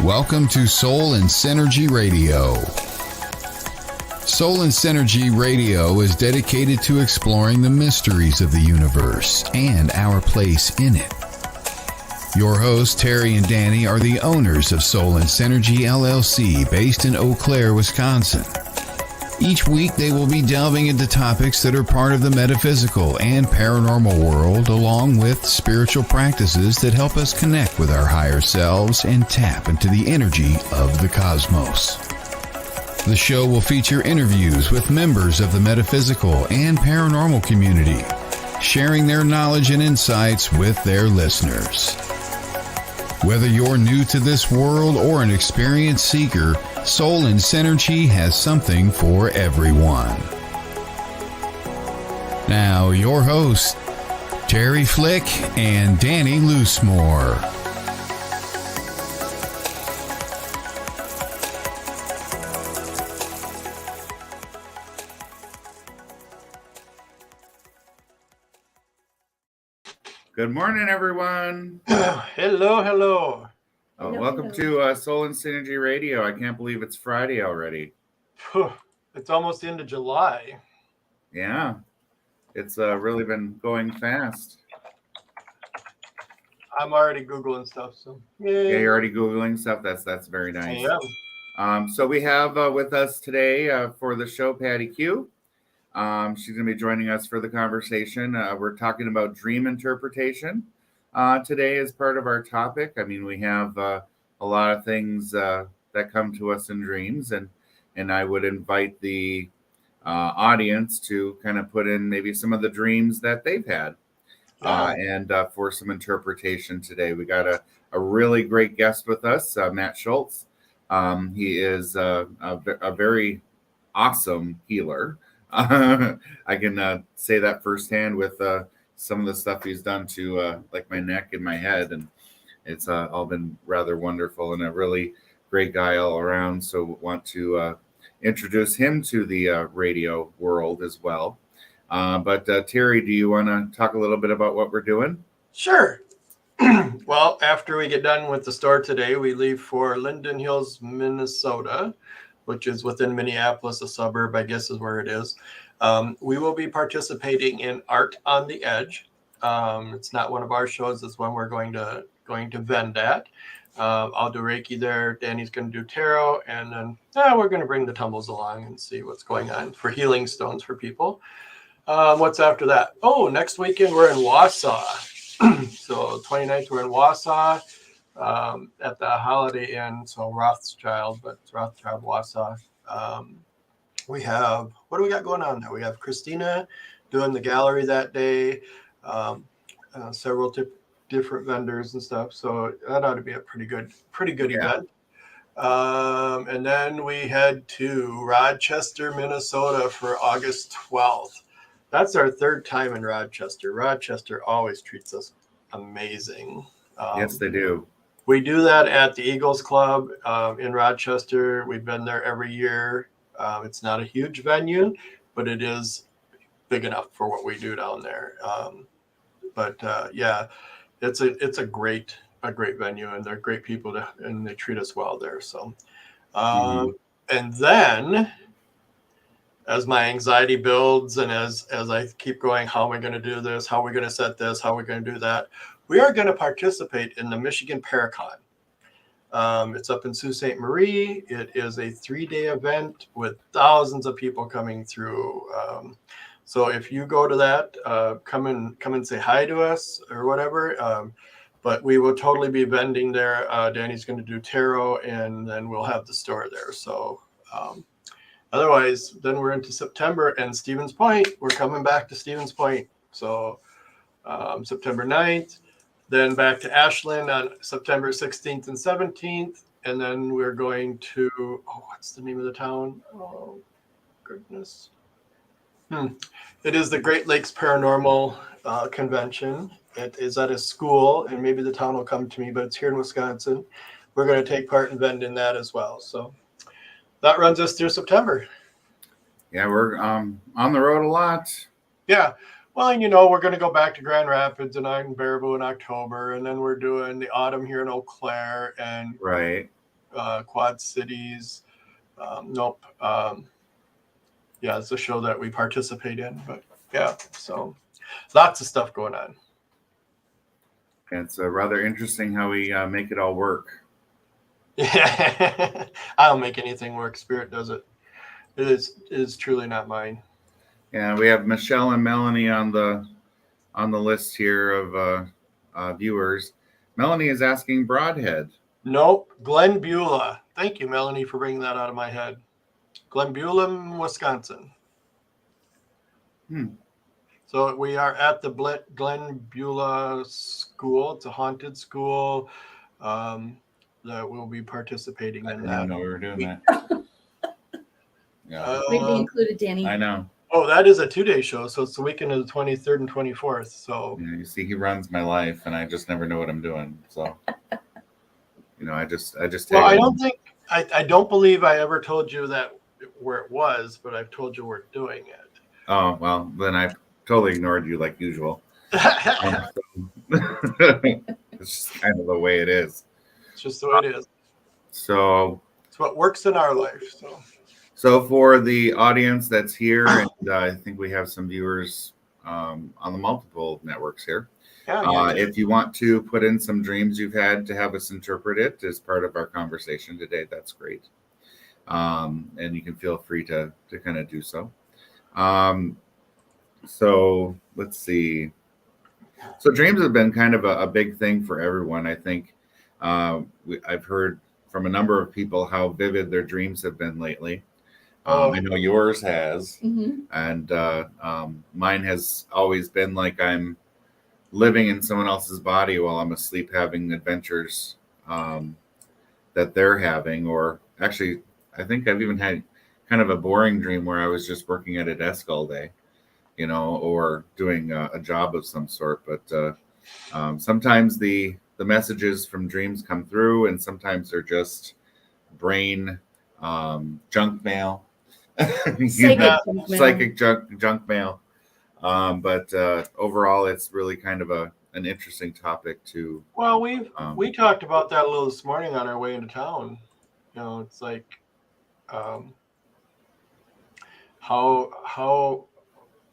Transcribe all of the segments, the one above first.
Welcome to Soul and Synergy Radio. Soul and Synergy Radio is dedicated to exploring the mysteries of the universe and our place in it. Your hosts, Terry and Danny, are the owners of Soul and Synergy LLC, based in Eau Claire, Wisconsin. Each week, they will be delving into topics that are part of the metaphysical and paranormal world, along with spiritual practices that help us connect with our higher selves and tap into the energy of the cosmos. The show will feature interviews with members of the metaphysical and paranormal community, sharing their knowledge and insights with their listeners. Whether you're new to this world or an experienced seeker, Soul and Synergy has something for everyone. Now, your hosts, Terry Flick and Danny Loosemore. Good morning, everyone. Hello. Welcome to Soul and Synergy Radio. I can't believe it's Friday already. It's almost into July. Yeah, it's really been going fast. I'm already Googling stuff, so Yeah, you're already Googling stuff. That's very nice. I am. So we have with us today for the show Patty Q. She's going to be joining us for the conversation. We're talking about dream interpretation today as part of our topic. I mean, we have a lot of things that come to us in dreams, and I would invite the audience to kind of put in maybe some of the dreams that they've had and for some interpretation today. We got a really great guest with us, Matt Schultz. He is a very awesome healer. I can say that firsthand with some of the stuff he's done to like my neck and my head, and it's all been rather wonderful, and a really great guy all around. So want to introduce him to the radio world as well. But Terry, do you want to talk a little bit about what we're doing? Sure. Well, after we get done with the store today, we leave for Linden Hills, Minnesota, which is within Minneapolis, a suburb, I guess is where it is. We will be participating in Art on the Edge. It's not one of our shows. It's one we're going to vend at. I'll do Reiki there. Danny's going to do tarot. And then we're going to bring the tumbles along and see what's going on for healing stones for people. What's after that? Oh, next weekend we're in Wausau. So 29th we're in Wausau. At the Holiday Inn, so Rothschild, but it's Rothschild Wausau. We have, what do we got going on there? We have Christina doing the gallery that day, several different vendors and stuff. So that ought to be a pretty good event. And then we head to Rochester, Minnesota for August 12th. That's our third time in Rochester. Rochester always treats us amazing. Yes, they do. We do that at the Eagles Club in Rochester. We've been there every year. It's not a huge venue, but it is big enough for what we do down there. It's a great venue, and they're great people and they treat us well there. So, and then as my anxiety builds and as I keep going, how am I going to do this? How are we going to set this? How are we going to do that? We are going to participate in the Michigan Paracon. It's up in Sault Ste. Marie. It is a 3-day event with thousands of people coming through. So if you go to that, come and say hi to us or whatever. But we will totally be vending there. Danny's going to do tarot, and then we'll have the store there. So otherwise, then we're into September and Stevens Point. We're coming back to Stevens Point. So September 9th. Then back to Ashland on September 16th and 17th. And then we're going to, what's the name of the town? Oh, goodness. It is the Great Lakes Paranormal Convention. It is at a school, and maybe the town will come to me, but it's here in Wisconsin. We're going to take part and vend in that as well. So that runs us through September. Yeah, we're on the road a lot. Yeah. Well, and we're going to go back to Grand Rapids and Baraboo in October, and then we're doing the autumn here in Eau Claire, and right. Quad Cities. Nope. Yeah, it's a show that we participate in. But yeah, so lots of stuff going on. It's rather interesting how we make it all work. Yeah, I don't make anything work. Spirit does it. It is truly not mine. Yeah, we have Michelle and Melanie on the list here of viewers. Melanie is asking Broadhead. Nope, Glen Beulah. Thank you, Melanie, for bringing that out of my head. Glen Beulah, Wisconsin. So we are at the Glen Beulah School. It's a haunted school that we'll be participating in. I didn't know we were doing that. Yeah. We'd be included, Danny. I know. Oh, that is a 2-day show. So it's the weekend of the 23rd and 24th. So you see, he runs my life, and I just never know what I'm doing. So I just. Well, I don't believe I ever told you that where it was, but I've told you we're doing it. Oh well, then I totally ignored you like usual. It's just kind of the way it is. It's just the way it is. So it's what works in our life. So for the audience that's here, and I think we have some viewers on the multiple networks here. Yeah, if you want to put in some dreams you've had to have us interpret it as part of our conversation today, that's great. And you can feel free to kind of do so. So let's see. So dreams have been kind of a big thing for everyone. I think I've heard from a number of people how vivid their dreams have been lately. I know yours has, and mine has always been like I'm living in someone else's body while I'm asleep, having adventures that they're having. Or actually, I think I've even had kind of a boring dream where I was just working at a desk all day, or doing a job of some sort. But sometimes the messages from dreams come through, and sometimes they're just brain junk mail. Psychic junk mail. But overall, it's really kind of an interesting topic to. Well, we talked about that a little this morning on our way into town. It's like how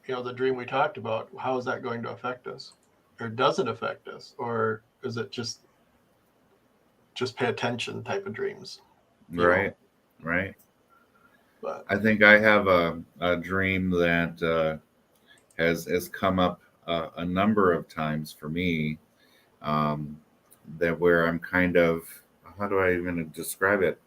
the dream we talked about. How is that going to affect us, or does it affect us, or is it just pay attention type of dreams? Right. But I think I have a dream that has come up a number of times for me, that where I'm kind of, how do I even describe it?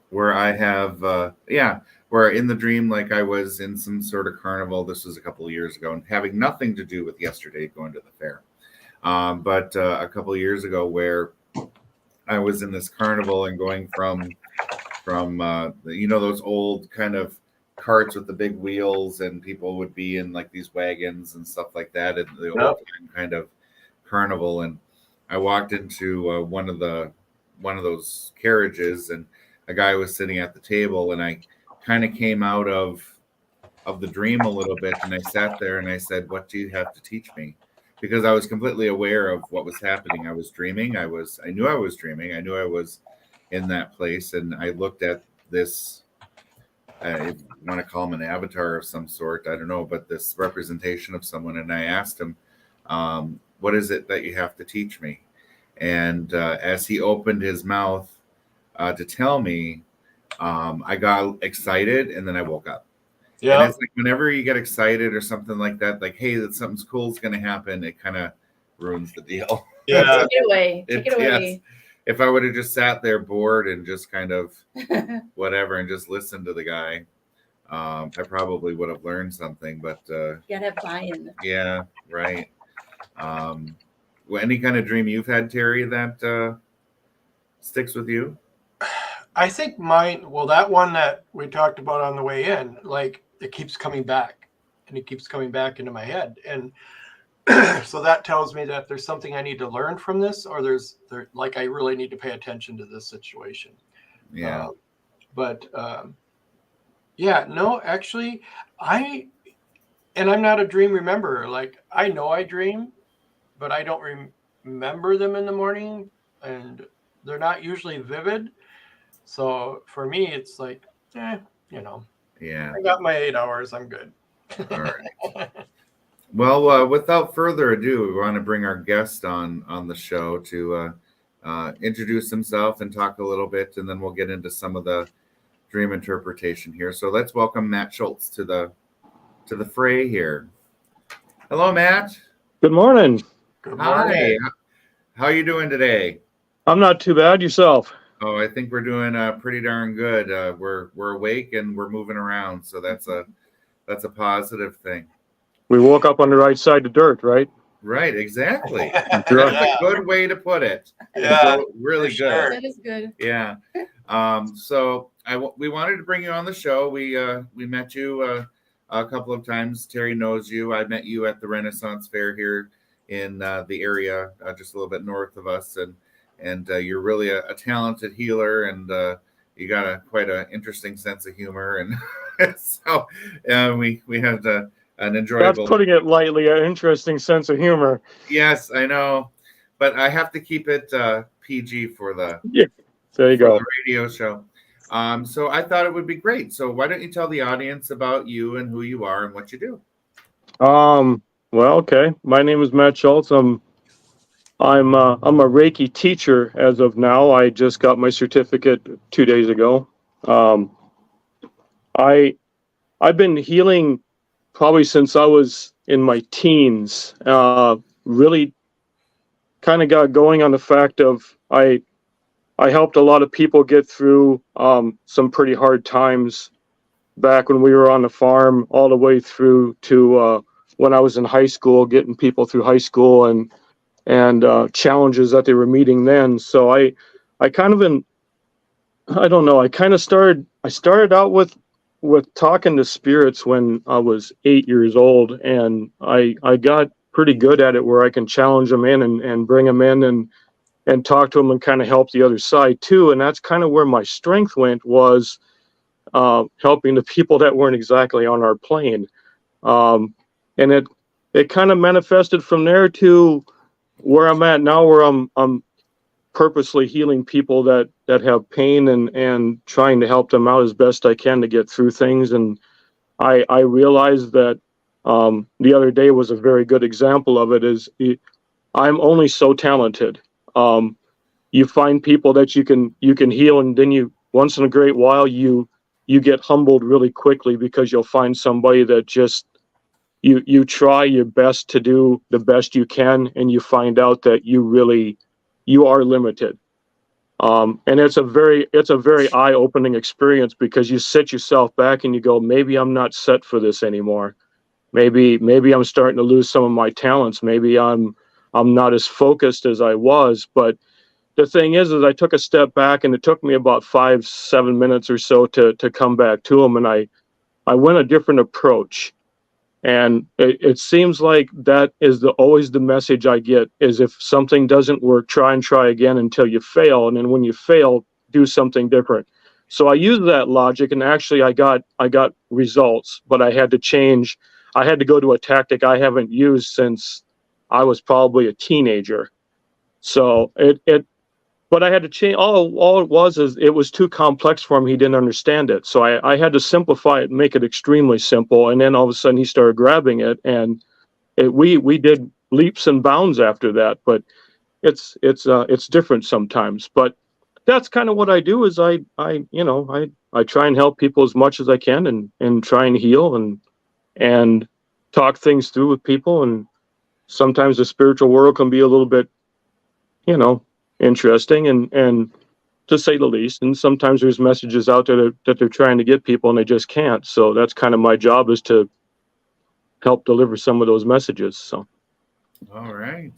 Where I have, where in the dream, like I was in some sort of carnival. This was a couple of years ago, and having nothing to do with yesterday going to the fair. But a couple of years ago, where I was in this carnival and going from those old kind of carts with the big wheels, and people would be in like these wagons and stuff like that, and the old time kind of carnival. And I walked into one of those carriages, and a guy was sitting at the table, and I kind of came out of the dream a little bit, and I sat there and I said, "What do you have to teach me?" Because I was completely aware of what was happening. I was dreaming. I knew I was dreaming. I knew I was in that place. And I looked at this, if you want to call him an avatar of some sort, I don't know, but this representation of someone. And I asked him, what is it that you have to teach me? And as he opened his mouth to tell me, I got excited, and then I woke up. Yeah. And it's like whenever you get excited or something like that, like, hey, that something's cool is going to happen, it kind of ruins the deal. Yeah. Take it away. Take it away. Yes. If I would have just sat there bored and just kind of whatever and just listened to the guy, I probably would have learned something. But you gotta have buy-in. Yeah, right. Any kind of dream you've had, Terry, that sticks with you? I think mine, well, that one that we talked about on the way in, like it keeps coming back, and it keeps coming back into my head. And so that tells me that there's something I need to learn from this, or like I really need to pay attention to this situation. Yeah. No, actually, I'm not a dream rememberer. Like I know I dream, but I don't remember them in the morning. And they're not usually vivid. So for me, it's like, yeah, I got my 8 hours. I'm good. All right. Well, without further ado, we want to bring our guest on the show to introduce himself and talk a little bit, and then we'll get into some of the dream interpretation here. So let's welcome Matt Schultz to the fray here. Hello, Matt. Good morning. Good morning. Hi. How are you doing today? I'm not too bad. Yourself? Oh, I think we're doing pretty darn good. We're awake and we're moving around, so that's a positive thing. We woke up on the right side of dirt, right? Right, exactly. That's Yeah. a good way to put it. Yeah, So, really for good. sure. That is good. Yeah. So we wanted to bring you on the show. We met you a couple of times. Terry knows you. I met you at the Renaissance Fair here in the area, just a little bit north of us, and you're really a talented healer, and you got quite an interesting sense of humor, and so we had an enjoyable. That's putting it lightly. An interesting sense of humor. Yes, I know, but I have to keep it PG for the There you go. the radio show. So I thought it would be great. So why don't you tell the audience about you and who you are and what you do? Well, okay. My name is Matt Schultz. I'm a Reiki teacher as of now. I just got my certificate 2 days ago. I've been healing probably since I was in my teens. Really kind of got going on the fact of I helped a lot of people get through some pretty hard times back when we were on the farm, all the way through to when I was in high school, getting people through high school and challenges that they were meeting then. So I kind of I started out with talking to spirits when I was 8 years old, and I got pretty good at it where I can challenge them in and bring them in and talk to them and kind of help the other side too. And that's kind of where my strength went, was helping the people that weren't exactly on our plane. And it kind of manifested from there to where I'm at now, where I'm purposely healing people that have pain and trying to help them out as best I can to get through things. And I realized that the other day was a very good example of it. I'm only so talented. You find people that you can heal, and then you, once in a great while, you get humbled really quickly, because you'll find somebody that just you try your best to do the best you can, and you find out that you are limited. And it's a very eye-opening experience, because you sit yourself back and you go, maybe I'm not set for this anymore. Maybe I'm starting to lose some of my talents. Maybe I'm not as focused as I was. But the thing is I took a step back, and it took me about 5-7 minutes or so to come back to them. And I went a different approach. And it seems like that is always the message I get, is if something doesn't work, try again until you fail. And then when you fail, do something different. So I used that logic, and actually I got results, but I had to change. I had to go to a tactic I haven't used since I was probably a teenager. So but I had to change. All it was is it was too complex for him. He didn't understand it. So I had to simplify it, make it extremely simple. And then all of a sudden he started grabbing it, and we did leaps and bounds after that. But it's different sometimes. But that's kind of what I do, is I try and help people as much as I can, and try and heal and talk things through with people. And sometimes the spiritual world can be a little bit, interesting and to say the least. And sometimes there's messages out there that they're trying to get people, and they just can't. So that's kind of my job, is to help deliver some of those messages. So. All right.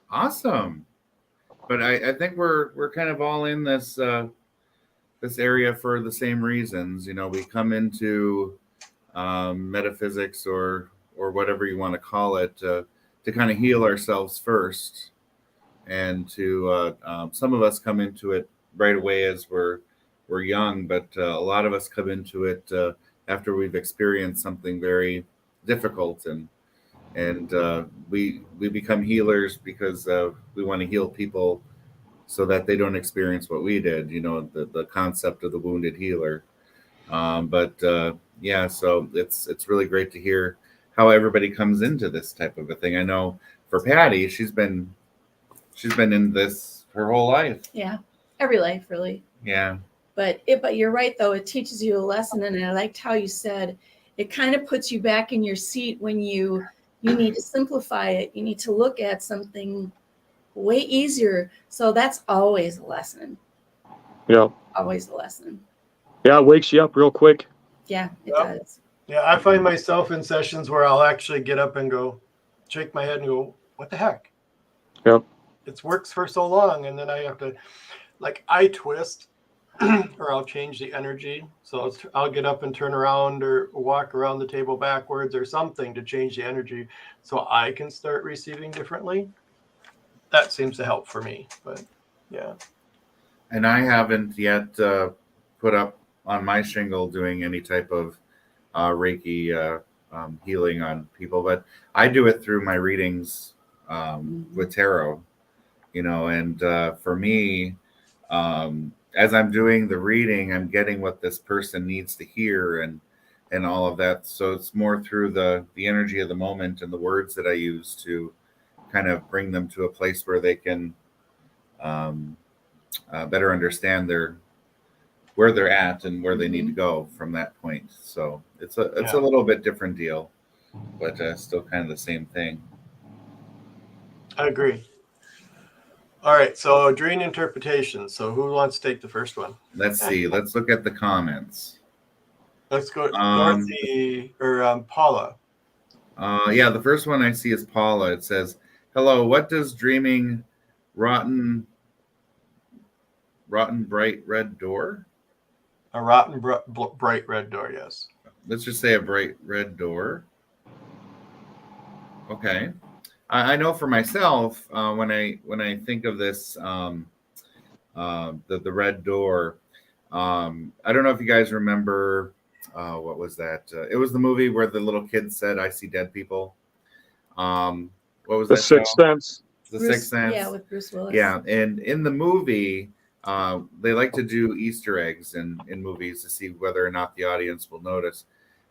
Awesome. But I think we're kind of all in this area for the same reasons. We come into metaphysics or whatever you want to call it to kind of heal ourselves first. And to some of us come into it right away as we're young, but a lot of us come into it after we've experienced something very difficult, and we become healers because we want to heal people so that they don't experience what we did, the concept of the wounded healer. Yeah, so it's really great to hear how everybody comes into this type of a thing. I know for Patty, she's been in this her whole life. Yeah, every life really. Yeah. But you're right though. It teaches you a lesson, and I liked how you said it kind of puts you back in your seat when you need to simplify it. You need to look at something way easier. So that's always a lesson. Yeah. Always a lesson. Yeah, it wakes you up real quick. Yeah, it Yep. does. Yeah, I find myself in sessions where I'll actually get up and go, shake my head and go, what the heck? Yep. It's works for so long. And then I have to, I twist or I'll change the energy. So I'll get up and turn around or walk around the table backwards or something to change the energy so I can start receiving differently. That seems to help for me. But yeah. And I haven't yet put up on my shingle doing any type of Reiki healing on people, but I do it through my readings with tarot, and for me, as I'm doing the reading, I'm getting what this person needs to hear and all of that. So it's more through the energy of the moment and the words that I use to kind of bring them to a place where they can better understand where they're at and where they need to go from that point. So it's a little bit different deal, but still kind of the same thing. I agree. All right, so dream interpretation. So who wants to take the first one? Let's see. Let's look at the comments. Let's go Dorothy or Paula. Yeah, the first one I see is Paula. It says, "Hello, what does dreaming rotten bright red door?" A rotten bright red door, yes. Let's just say a bright red door. Okay. I know for myself, when I think of this, the red door, I don't know if you guys remember, what was that? It was the movie where the little kid said, "I see dead people." What was The that? Sixth Sense. The Sixth Sense. Yeah, with Bruce Willis. Yeah, and in the movie, they like to do Easter eggs in movies to see whether or not the audience will notice.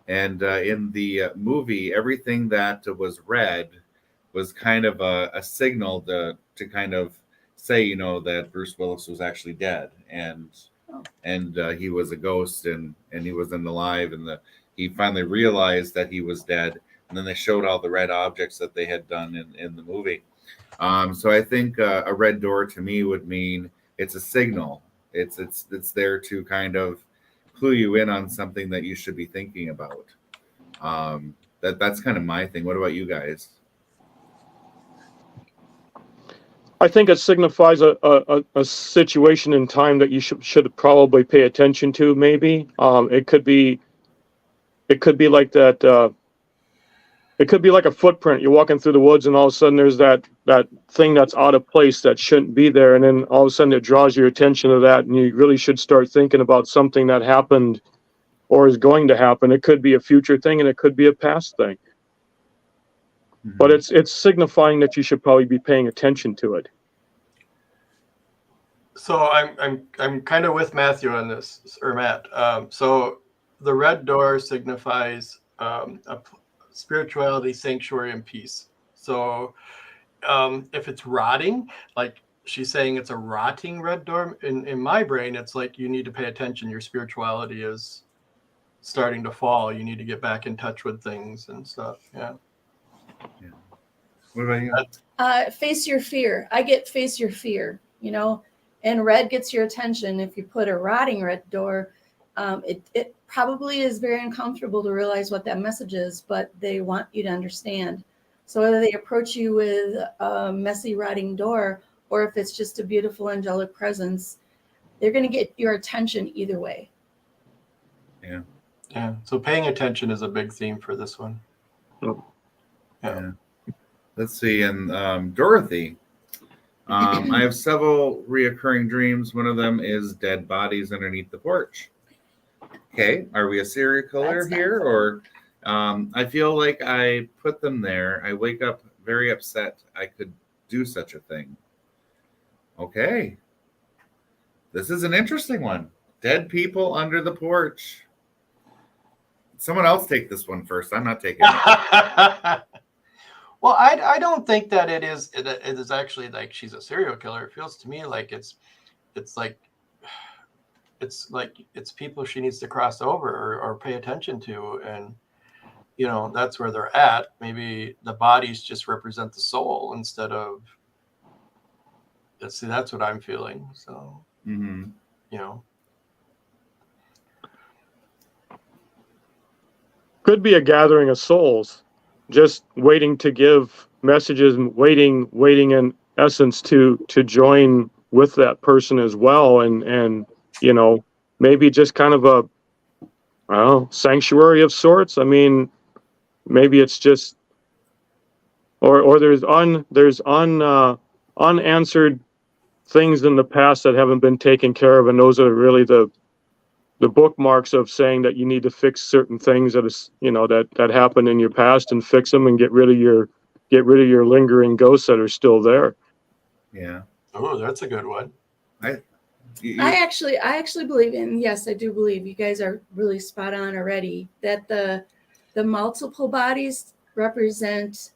And in the movie, everything that was red was kind of a signal to kind of say, that Bruce Willis was actually dead, and he was a ghost, and he wasn't alive, and he finally realized that he was dead, and then they showed all the red objects that they had done in the movie. So I think a red door to me would mean it's a signal. It's there to kind of clue you in on something that you should be thinking about. That's kind of my thing. What about you guys? I think it signifies a situation in time that you should probably pay attention to. Maybe it could be like that. It could be like a footprint. You're walking through the woods, and all of a sudden there's that thing that's out of place that shouldn't be there, and then all of a sudden it draws your attention to that, and you really should start thinking about something that happened or is going to happen. It could be a future thing, and it could be a past thing. But it's signifying that you should probably be paying attention to it. So I'm kind of with Matthew on this, or Matt. So the red door signifies a spirituality, sanctuary, and peace. So if it's rotting, like she's saying, it's a rotting red door. In my brain, it's like you need to pay attention. Your spirituality is starting to fall. You need to get back in touch with things and stuff. Yeah. What about you? Face your fear. I get face your fear, and red gets your attention. If you put a rotting red door, it probably is very uncomfortable to realize what that message is, but they want you to understand. So whether they approach you with a messy rotting door, or if it's just a beautiful angelic presence, they're going to get your attention either way. Yeah. Yeah. So paying attention is a big theme for this one. Yeah. Let's see. And Dorothy, I have several reoccurring dreams. One of them is dead bodies underneath the porch. Okay. Are we a serial killer That's here? Or I feel like I put them there. I wake up very upset I could do such a thing. Okay. This is an interesting one. Dead people under the porch. Someone else take this one first. I'm not taking it. Well, I don't think that it is actually like she's a serial killer. It feels to me like it's like it's people she needs to cross over or pay attention to, and that's where they're at. Maybe the bodies just represent the soul instead of. That's what I'm feeling. So Could be a gathering of souls, just waiting to give messages and waiting in essence to join with that person as well, and maybe just kind of a, I don't know, sanctuary of sorts. I mean, maybe it's just, or there's unanswered things in the past that haven't been taken care of, and those are really the bookmarks of saying that you need to fix certain things that is that happened in your past and fix them and get rid of your lingering ghosts that are still there. Yeah. Oh, that's a good one. I actually believe in, yes, I do believe you guys are really spot on already, that the multiple bodies represent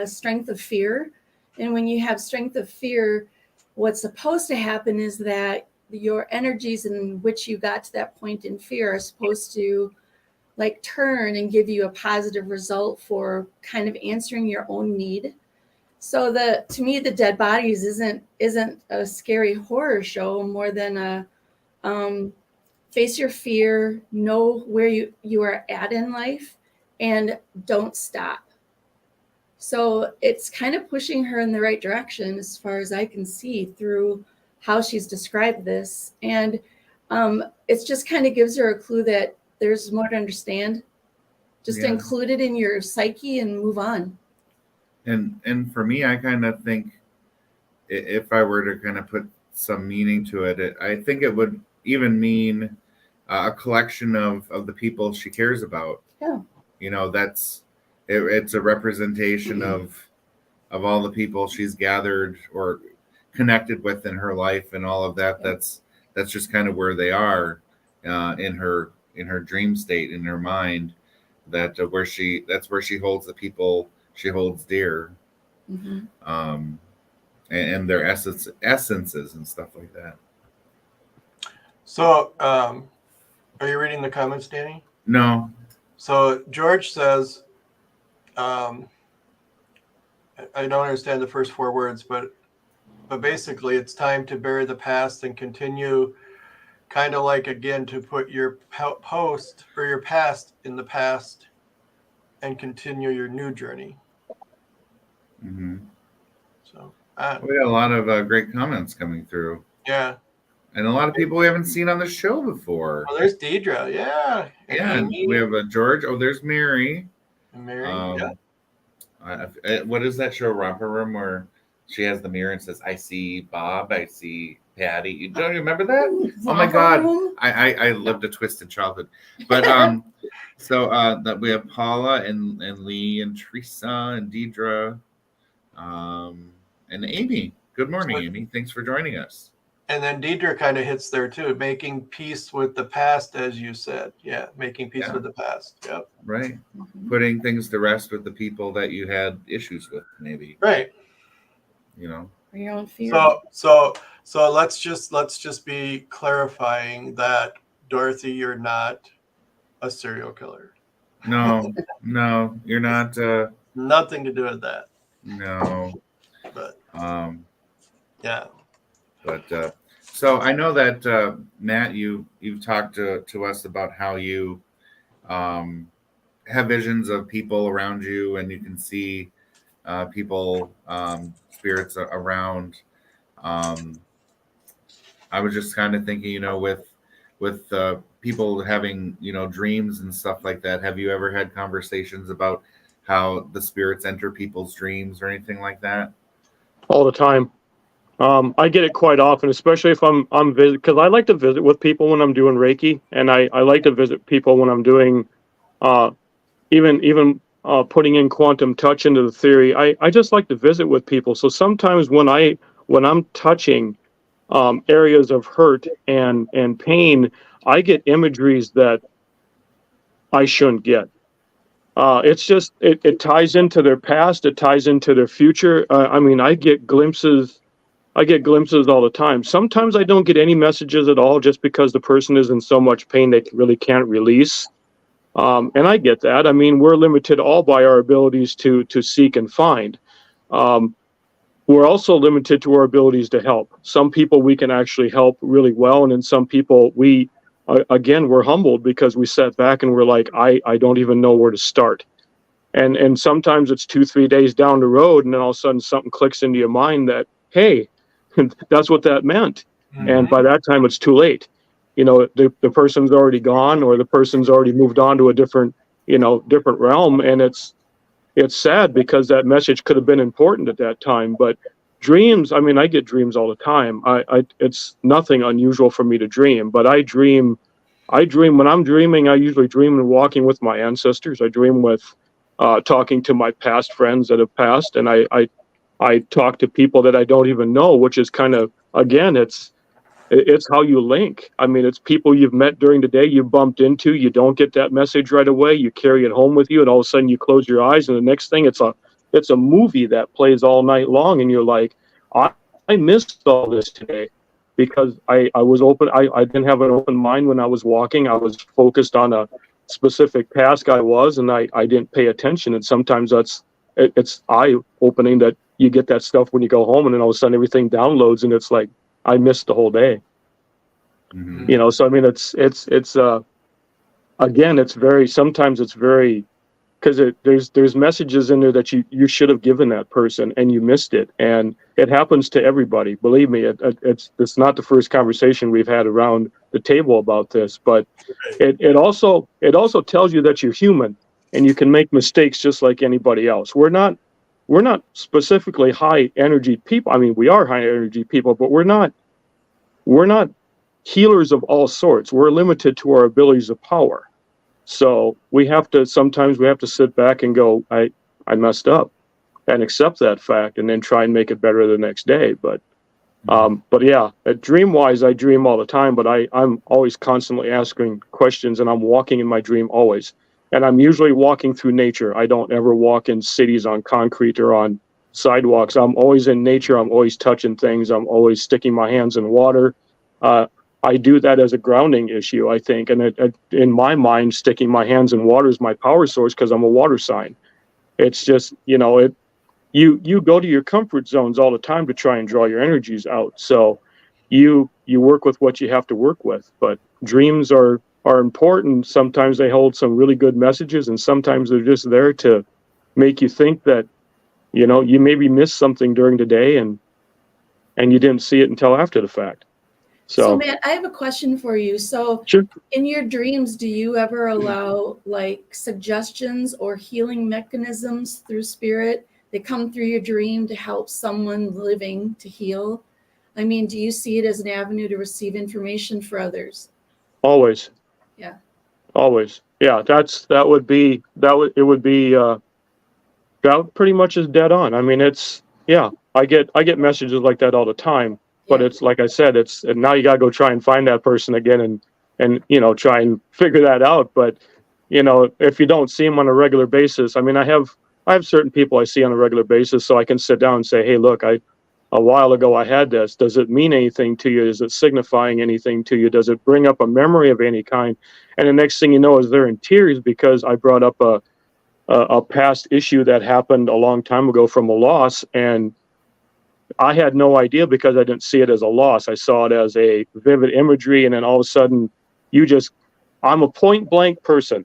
strength of fear. And when you have strength of fear, what's supposed to happen is that your energies in which you got to that point in fear are supposed to like turn and give you a positive result for kind of answering your own need. So to me, the dead bodies isn't a scary horror show more than a face your fear, know where you are at in life, and don't stop. So it's kind of pushing her in the right direction as far as I can see through how she's described this. And it's just kind of gives her a clue that there's more to understand. Just include it in your psyche and move on. And for me, I kind of think if I were to kind of put some meaning to it, I think it would even mean a collection of the people she cares about. Yeah. It's a representation of all the people she's gathered or connected with in her life and all of that. Yeah. That's just kind of where they are in her dream state, in her mind. That's where she holds the people she holds dear, and their essences and stuff like that. So, are you reading the comments, Danny? No. So George says, I don't understand the first 4 words, but basically it's time to bury the past and continue, kind of like, again, to put your past in the past and continue your new journey. Mm-hmm. So we got a lot of great comments coming through. Yeah. And a lot of people we haven't seen on the show before. Oh, there's Deidre. Yeah. And we have George. Oh, there's Mary. And Mary. Yeah. What is that show, Romper Room, where she has the mirror and says, "I see Bob, I see Patty." You don't remember that? Oh my God, I lived a twisted childhood. But that we have Paula and Lee and Teresa and Deidre, and Amy. Good morning, Amy. Thanks for joining us. And then Deidre kind of hits there too, making peace with the past, as you said. Yeah, making peace with the past. Yep. Right. Putting things to rest with the people that you had issues with, maybe. Right. Or your own fear. So let's just be clarifying that, Dorothy, you're not a serial killer. No, you're not. Nothing to do with that. No. But yeah. But so I know that Matt, you've talked to us about how you have visions of people around you, and you can see people, spirits around. I was just kind of thinking, with people having dreams and stuff like that. Have you ever had conversations about how the spirits enter people's dreams or anything like that? All the time. I get it quite often, especially if I'm visit, because I like to visit with people when I'm doing Reiki, and I like to visit people when I'm doing even putting in quantum touch into the theory. I just like to visit with people. So sometimes when I'm touching, areas of hurt and pain, I get imageries that I shouldn't get. It's just, it ties into their past. It ties into their future. I mean, I get glimpses all the time. Sometimes I don't get any messages at all just because the person is in so much pain they really can't release. And I get that. I mean, we're limited all by our abilities to seek and find. We're also limited to our abilities to help. Some people we can actually help really well, and then some people we're humbled because we sat back and we're like, I don't even know where to start. And sometimes it's 2-3 days down the road, and then all of a sudden something clicks into your mind that, hey, that's what that meant. Mm-hmm. And by that time it's too late. You know, the person's already gone, or the person's already moved on to a different realm. And it's sad because that message could have been important at that time. But dreams, I mean, I get dreams all the time. It's nothing unusual for me to dream, but I dream when I'm dreaming. I usually dream and walking with my ancestors. I dream with talking to my past friends that have passed, and I talk to people that I don't even know, which is kind of, again, it's how you link. I mean, it's people you've met during the day, you bumped into, you don't get that message right away, you carry it home with you, and all of a sudden you close your eyes, and the next thing it's a movie that plays all night long, and you're like, I missed all this today because I was open. I didn't have an open mind when I was walking. I was focused on a specific task and I didn't pay attention. And sometimes it's eye-opening that you get that stuff when you go home, and then all of a sudden everything downloads, and it's like, I missed the whole day. Mm-hmm. You know, so I mean, it's again, sometimes it's very, because there's messages in there that you should have given that person and you missed it, and it happens to everybody. Believe me, it's not the first conversation we've had around the table about this, but it also tells you that you're human and you can make mistakes just like anybody else. We're not specifically high energy people. I mean, we are high energy people, but we're not healers of all sorts. We're limited to our abilities of power. So sometimes we have to sit back and go, I messed up, and accept that fact, and then try and make it better the next day. But yeah, dream wise, I dream all the time, but I'm always constantly asking questions, and I'm walking in my dream always. And I'm usually walking through nature. I don't ever walk in cities on concrete or on sidewalks. I'm always in nature. I'm always touching things. I'm always sticking my hands in water. I do that as a grounding issue, I think. And in my mind, sticking my hands in water is my power source because I'm a water sign. It's just, you go to your comfort zones all the time to try and draw your energies out. So you work with what you have to work with. But dreams are important. Sometimes they hold some really good messages, and sometimes they're just there to make you think that, you maybe missed something during the day and you didn't see it until after the fact. So Matt, I have a question for you. So sure. In your dreams, do you ever allow like suggestions or healing mechanisms through spirit that come through your dream to help someone living to heal? I mean, do you see it as an avenue to receive information for others? Always. Yeah. Always. Yeah. That pretty much is dead on. I mean, I get messages like that all the time, but it's like I said, and now you got to go try and find that person again and try and figure that out. But, if you don't see them on a regular basis, I mean, I have certain people I see on a regular basis, so I can sit down and say, hey, look, a while ago I had this. Does it mean anything to you? Is it signifying anything to you? Does it bring up a memory of any kind? And the next thing you know is they're in tears because I brought up a past issue that happened a long time ago from a loss, and I had no idea because I didn't see it as a loss. I saw it as a vivid imagery, and then all of a sudden I'm a point blank person.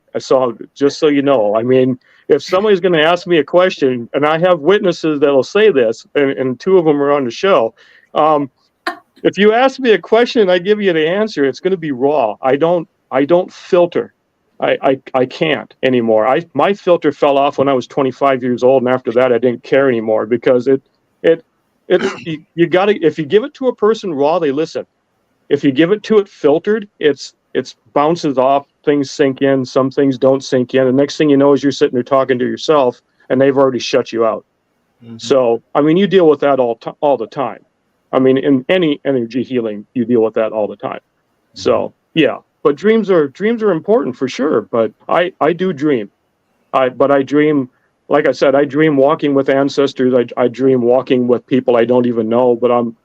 Just so you know, I mean, if somebody's going to ask me a question, and I have witnesses that'll say this, and two of them are on the show. If you ask me a question and I give you the answer, it's going to be raw. I don't filter. I can't anymore. My filter fell off when I was 25 years old, and after that I didn't care anymore because you got to, if you give it to a person raw, they listen. If you give it to it filtered, it's bounces off, things sink in, some things don't sink in. The next thing you know is you're sitting there talking to yourself and they've already shut you out. Mm-hmm. So, I mean, you deal with that all the time. I mean, in any energy healing, you deal with that all the time. So yeah, but dreams are important for sure. But I do dream. I dream, like I said, I dream walking with ancestors. I dream walking with people I don't even know. But I'm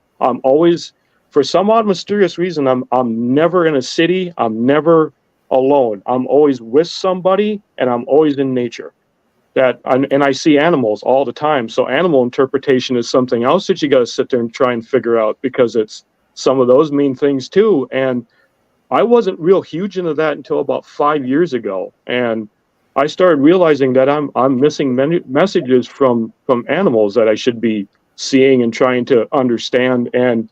always, for some odd mysterious reason, I'm never in a city. I'm never alone. I'm always with somebody, and I'm always in nature. And I see animals all the time. So animal interpretation is something else that you got to sit there and try and figure out, because it's some of those mean things too. And I wasn't real huge into that until about 5 years ago, and I started realizing that I'm missing many messages from animals that I should be seeing and trying to understand. And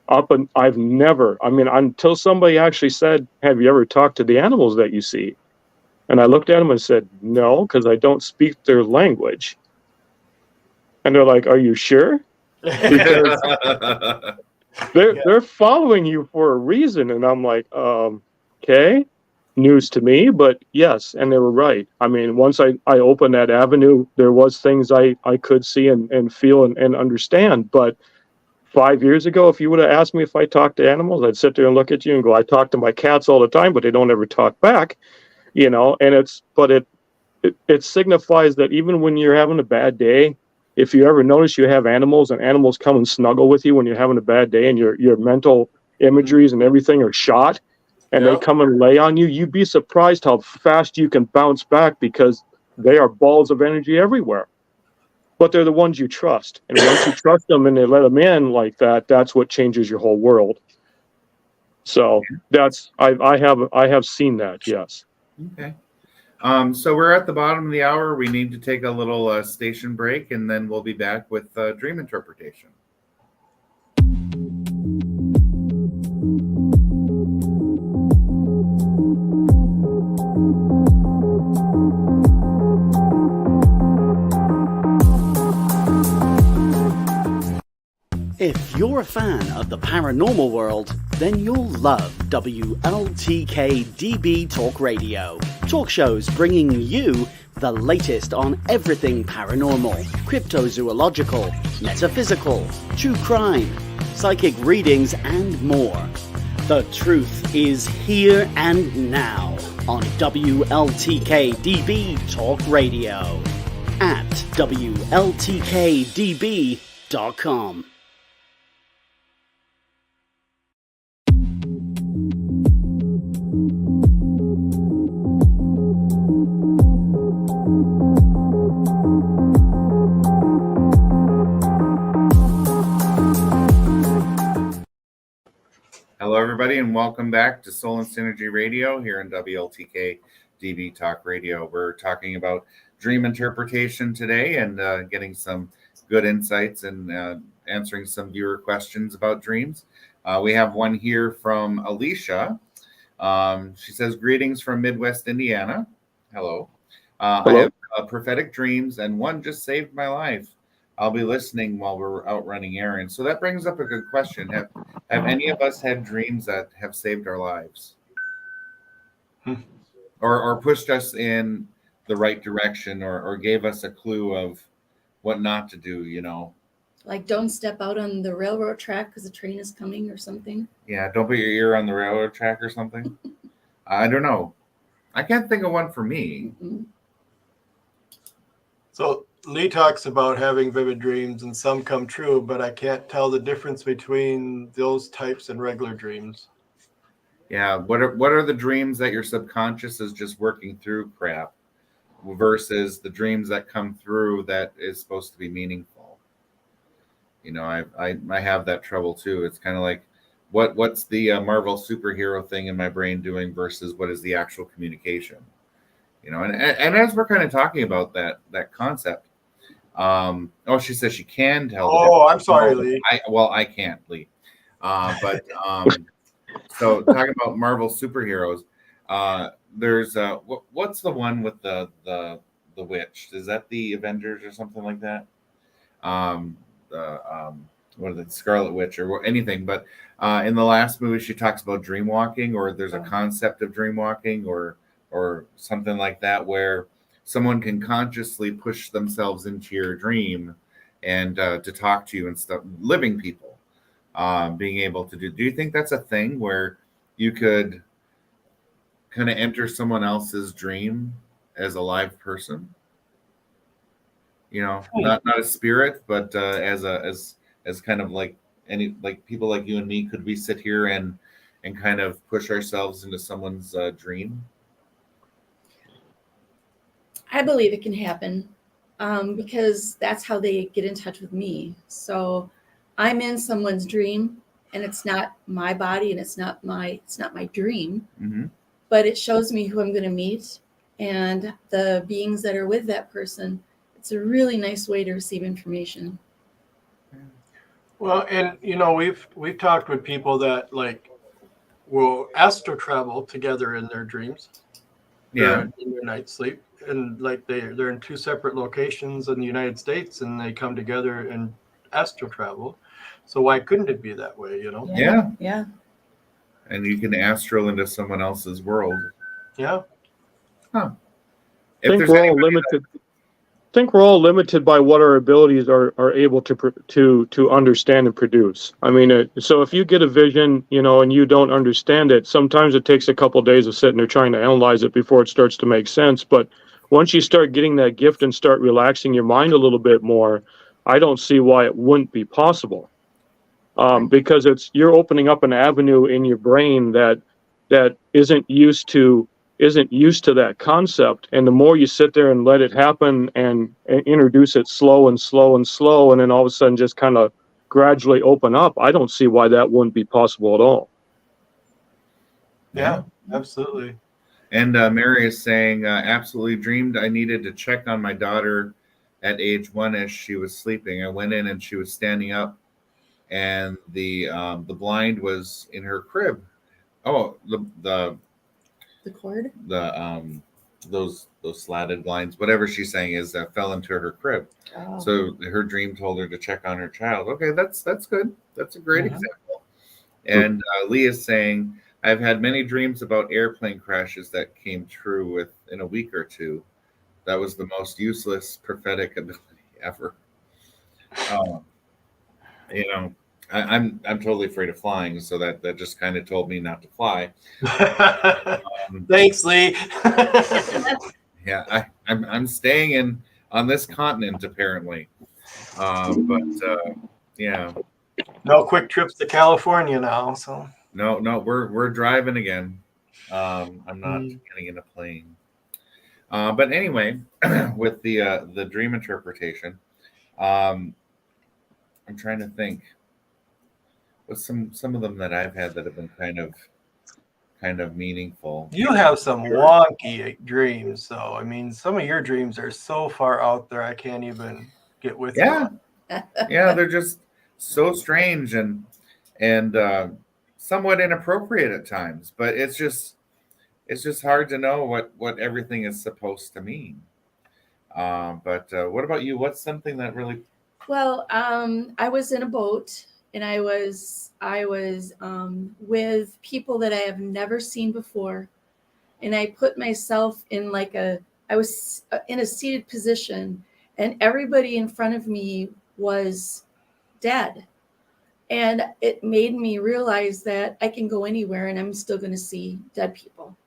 I've never, I mean, until somebody actually said, "Have you ever talked to the animals that you see?" And I looked at them and said, "No, because I don't speak their language." And they're like, "Are you sure?" Because they're following you for a reason. And I'm like, okay, news to me, but yes. And they were right. I mean, once I opened that avenue, there was things I could see and feel and understand. But 5 years ago, if you would have asked me if I talked to animals, I'd sit there and look at you and go, "I talk to my cats all the time, but they don't ever talk back." And it signifies that even when you're having a bad day, if you ever notice you have animals and animals come and snuggle with you when you're having a bad day and your mental imageries and everything are shot, and they come and lay on you, you'd be surprised how fast you can bounce back, because they are balls of energy everywhere. But they're the ones you trust. And once you trust them and they let them in like that, that's what changes your whole world. So I have seen that, yes. Okay. So we're at the bottom of the hour. We need to take a little station break, and then we'll be back with dream interpretation. If you're a fan of the paranormal world, then you'll love WLTK-DB Talk Radio. Talk shows bringing you the latest on everything paranormal, cryptozoological, metaphysical, true crime, psychic readings, and more. The truth is here and now on WLTK-DB Talk Radio at WLTKDB.com. Hello, everybody, and welcome back to Soul and Synergy Radio here in WLTK-DB Talk Radio. We're talking about dream interpretation today and getting some good insights and answering some viewer questions about dreams. We have one here from Alicia. She says, "Greetings from Midwest Indiana." Hello. Hello. I have prophetic dreams, and one just saved my life. I'll be listening while we're out running errands. So that brings up a good question. Have any of us had dreams that have saved our lives? Or pushed us in the right direction, or gave us a clue of what not to do, Like, don't step out on the railroad track because the train is coming or something. Yeah, don't put your ear on the railroad track or something. I don't know. I can't think of one for me. Mm-hmm. So Lee talks about having vivid dreams, and some come true, but I can't tell the difference between those types and regular dreams. Yeah, what are the dreams that your subconscious is just working through crap versus the dreams that come through that is supposed to be meaningful? I have that trouble too. It's kind of like what's the Marvel superhero thing in my brain doing versus what is the actual communication? And as we're kind of talking about that concept. She says she can tell. Oh, I'm sorry, Lee. I can't, Lee. So talking about Marvel superheroes, there's what's the one with the witch? Is that the Avengers or something like that? What is it, Scarlet Witch or anything? But in the last movie, she talks about dream walking, or there's a concept of dream walking, or something like that, where someone can consciously push themselves into your dream and to talk to you and stuff, living people. being able to do you think that's a thing where you could kind of enter someone else's dream as a live person? Not a spirit, but as kind of like any, like people like you and me, could we sit here and kind of push ourselves into someone's dream? I believe it can happen because that's how they get in touch with me. So I'm in someone's dream, and it's not my body, and it's not my dream, Mm-hmm. but it shows me who I'm going to meet and the beings that are with that person. It's a really nice way to receive information. Well, and we've talked with people that like will astral travel together in their dreams. Yeah. In their night sleep, and like they're in two separate locations in the United States, and they come together and astral travel. So why couldn't it be that way? Yeah. And you can astral into someone else's world. Yeah. Huh. I think we're all limited. I think we're all limited by what our abilities are able to understand and produce. I mean, so if you get a vision, and you don't understand it, sometimes it takes a couple of days of sitting there trying to analyze it before it starts to make sense. But once you start getting that gift and start relaxing your mind a little bit more, I don't see why it wouldn't be possible. Because you're opening up an avenue in your brain that isn't used to that concept, and the more you sit there and let it happen and introduce it slow and slow and slow, and then all of a sudden just kind of gradually open up, I don't see why that wouldn't be possible at all. Yeah, absolutely. And Mary is saying, absolutely dreamed I needed to check on my daughter at age 1 as she was sleeping. I went in and she was standing up, and the blind was in her crib. Oh, the cord, those slatted blinds, whatever she's saying, is fell into her crib. Oh. So her dream told her to check on her child. Okay, that's good. That's a great example. And Lee is saying, I've had many dreams about airplane crashes that came true within a week or two. That was the most useless prophetic ability ever. I'm totally afraid of flying, so that just kind of told me not to fly. Thanks, Lee. Yeah, I'm staying on this continent apparently, yeah. No quick trips to California now, so. No, we're driving again. I'm not getting in a plane. But anyway, with the dream interpretation, I'm trying to think. With some of them that I've had that have been kind of meaningful. You have some wonky dreams, though. I mean, some of your dreams are so far out there, I can't even get with you. Yeah, they're just so strange and somewhat inappropriate at times. But it's just hard to know what everything is supposed to mean. But what about you? What's something that really? Well, I was in a boat, and I was with people that I have never seen before, and I put myself in I was in a seated position, and everybody in front of me was dead, and it made me realize that I can go anywhere and I'm still going to see dead people.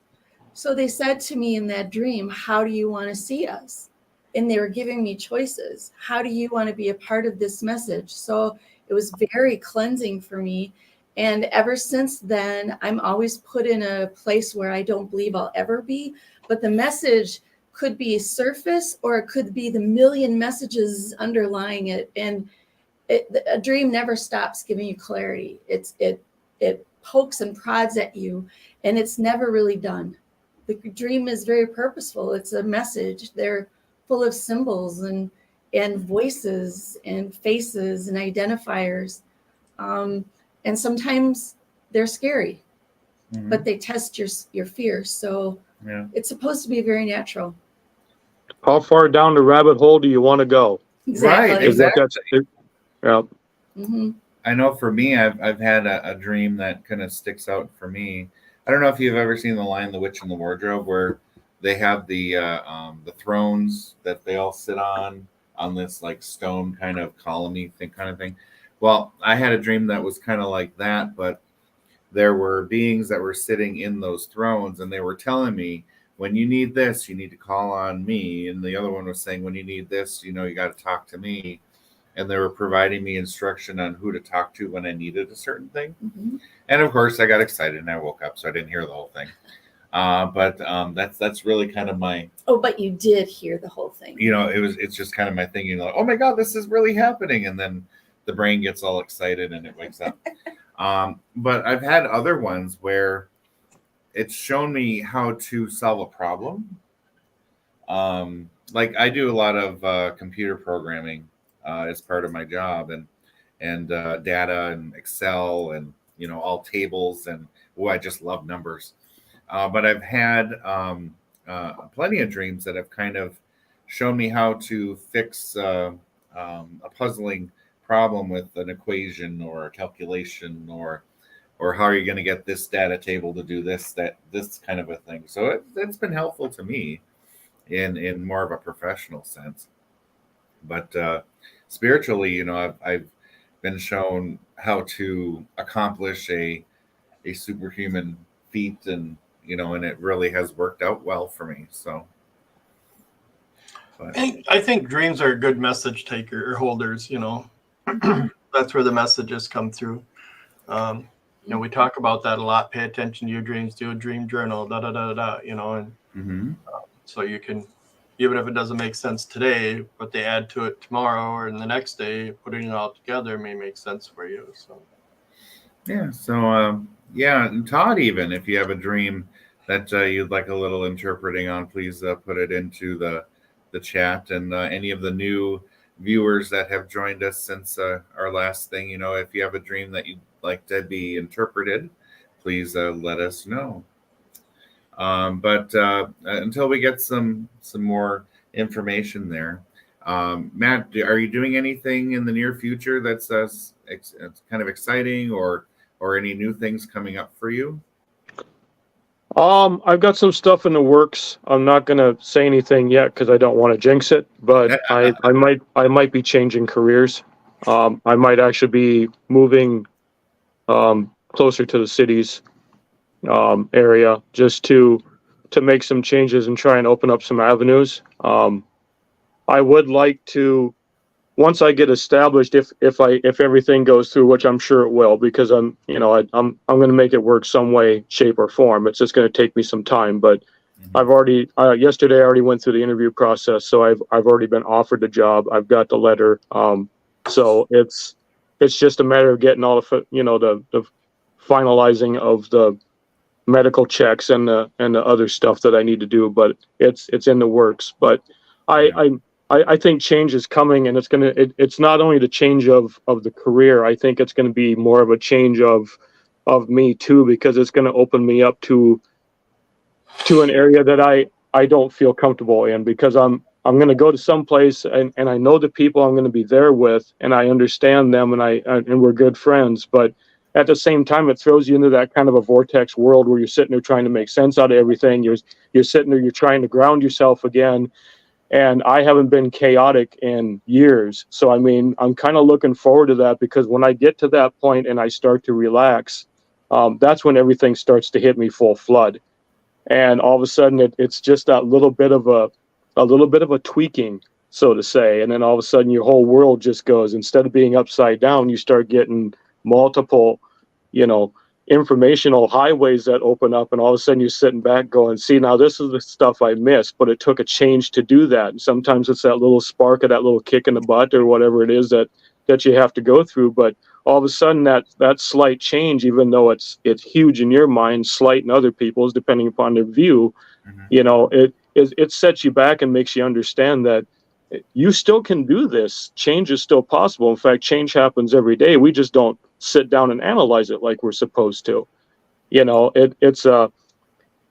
So they said to me in that dream, "How do you want to see us?" And they were giving me choices. How do you want to be a part of this message? So it was very cleansing for me. And ever since then, I'm always put in a place where I don't believe I'll ever be. But the message could be surface, or it could be the million messages underlying it. And a dream never stops giving you clarity. It pokes and prods at you, and it's never really done. The dream is very purposeful. It's a message. They're full of symbols and voices and faces and identifiers. And sometimes they're scary, but they test your fear. So it's supposed to be very natural. How far down the rabbit hole do you want to go? Exactly. Right, exactly. Yeah. Mm-hmm. I know for me, I've had a dream that kind of sticks out for me. I don't know if you've ever seen The Lion, the Witch, and the Wardrobe, where they have the thrones that they all sit on this like stone kind of columny thing kind of thing. Well, I had a dream that was kind of like that, but there were beings that were sitting in those thrones, and they were telling me, when you need this, you need to call on me. And the other one was saying, when you need this, you know, you got to talk to me. And they were providing me instruction on who to talk to when I needed a certain thing. Mhm. And of course, I got excited and I woke up, so I didn't hear the whole thing. But that's really kind of my, Oh, but you did hear the whole thing. you know, it's just kind of my thinking, like, oh my God, this is really happening. And then the brain gets all excited and it wakes up. But I've had other ones where it's shown me how to solve a problem. Like I do a lot of computer programming as part of my job, and data and Excel, and you know, all tables, and I just love numbers. But I've had plenty of dreams that have kind of shown me how to fix a puzzling problem with an equation or a calculation, or how are you going to get this data table to do this kind of a thing. So it's been helpful to me in more of a professional sense. But spiritually, you know, I've been shown how to accomplish a superhuman feat, and you know, and it really has worked out well for me. So, but I think dreams are a good message taker or holders. You know, that's where the messages come through. You know, we talk about that a lot. Pay attention to your dreams. Do a dream journal. Da da da da. You know, and so you can, even if it doesn't make sense today, but they add to it tomorrow or in the next day, putting it all together may make sense for you. So yeah, so yeah, and Todd, even if you have a dream that you'd like a little interpreting on, please put it into the chat. And any of the new viewers that have joined us since our last thing, you know, if you have a dream that you'd like to be interpreted, please let us know. But until we get some more information there, Matt, are you doing anything in the near future that's kind of exciting, or any new things coming up for you? I've got some stuff in the works. I'm not gonna say anything yet because I don't want to jinx it, but I might be changing careers. I might actually be moving closer to the cities area, just to make some changes and try and open up some avenues. I would like to, once I get established, if everything goes through, which I'm sure it will, because I'm going to make it work some way, shape, or form. It's just going to take me some time, but I've already yesterday I already went through the interview process, so I've already been offered the job. I've got the letter, so it's just a matter of getting all the finalizing of the medical checks and the other stuff that I need to do, but it's in the works. But I think change is coming, and it's not only the change of the career. I think it's going to be more of a change of me too, because it's going to open me up to an area that I don't feel comfortable in, because I'm going to go to some place and I know the people I'm going to be there with, and I understand them, and we're good friends. But at the same time, it throws you into that kind of a vortex world where you're sitting there trying to make sense out of everything. You're sitting there, you're trying to ground yourself again. And I haven't been chaotic in years. So, I mean, I'm kind of looking forward to that, because when I get to that point and I start to relax, that's when everything starts to hit me full flood. And all of a sudden it's just that little bit of a tweaking, so to say. And then all of a sudden your whole world just goes, instead of being upside down, you start getting multiple, informational highways that open up, and all of a sudden you're sitting back going, see, now this is the stuff I missed, but it took a change to do that. And sometimes it's that little spark of that little kick in the butt or whatever it is that you have to go through. But all of a sudden that slight change, even though it's huge in your mind, slight in other people's, depending upon their view, it sets you back and makes you understand that you still can do this. Change is still possible. In fact, change happens every day. We just don't sit down and analyze it like we're supposed to. I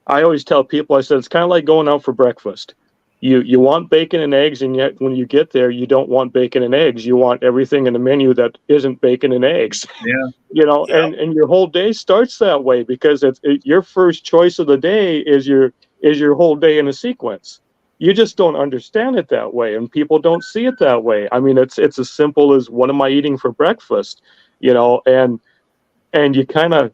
always tell people, I said, it's kind of like going out for breakfast. You want bacon and eggs, and yet when you get there, you don't want bacon and eggs. You want everything in the menu that isn't bacon and eggs. Yeah. And your whole day starts that way, because your first choice of the day is your whole day in a sequence. you just don't understand it that way, and people don't see it that way. I mean, it's as simple as, what am I eating for breakfast? And you kind of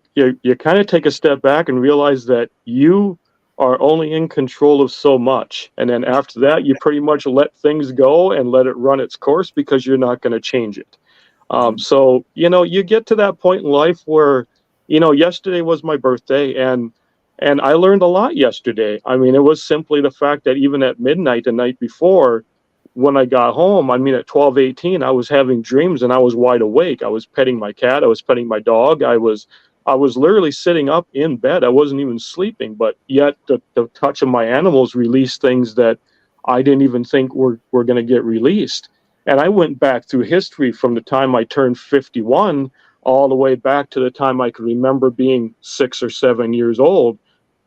take a step back and realize that you are only in control of so much, and then after that you pretty much let things go and let it run its course, because you're not going to change it. So you get to that point in life where, yesterday was my birthday, and I learned a lot yesterday. I mean, it was simply the fact that even at midnight the night before, when I got home, I mean, at 12:18, I was having dreams and I was wide awake. I was petting my cat. I was petting my dog. I was literally sitting up in bed. I wasn't even sleeping, but yet the touch of my animals released things that I didn't even think were going to get released. And I went back through history from the time I turned 51 all the way back to the time I could remember being 6 or 7 years old,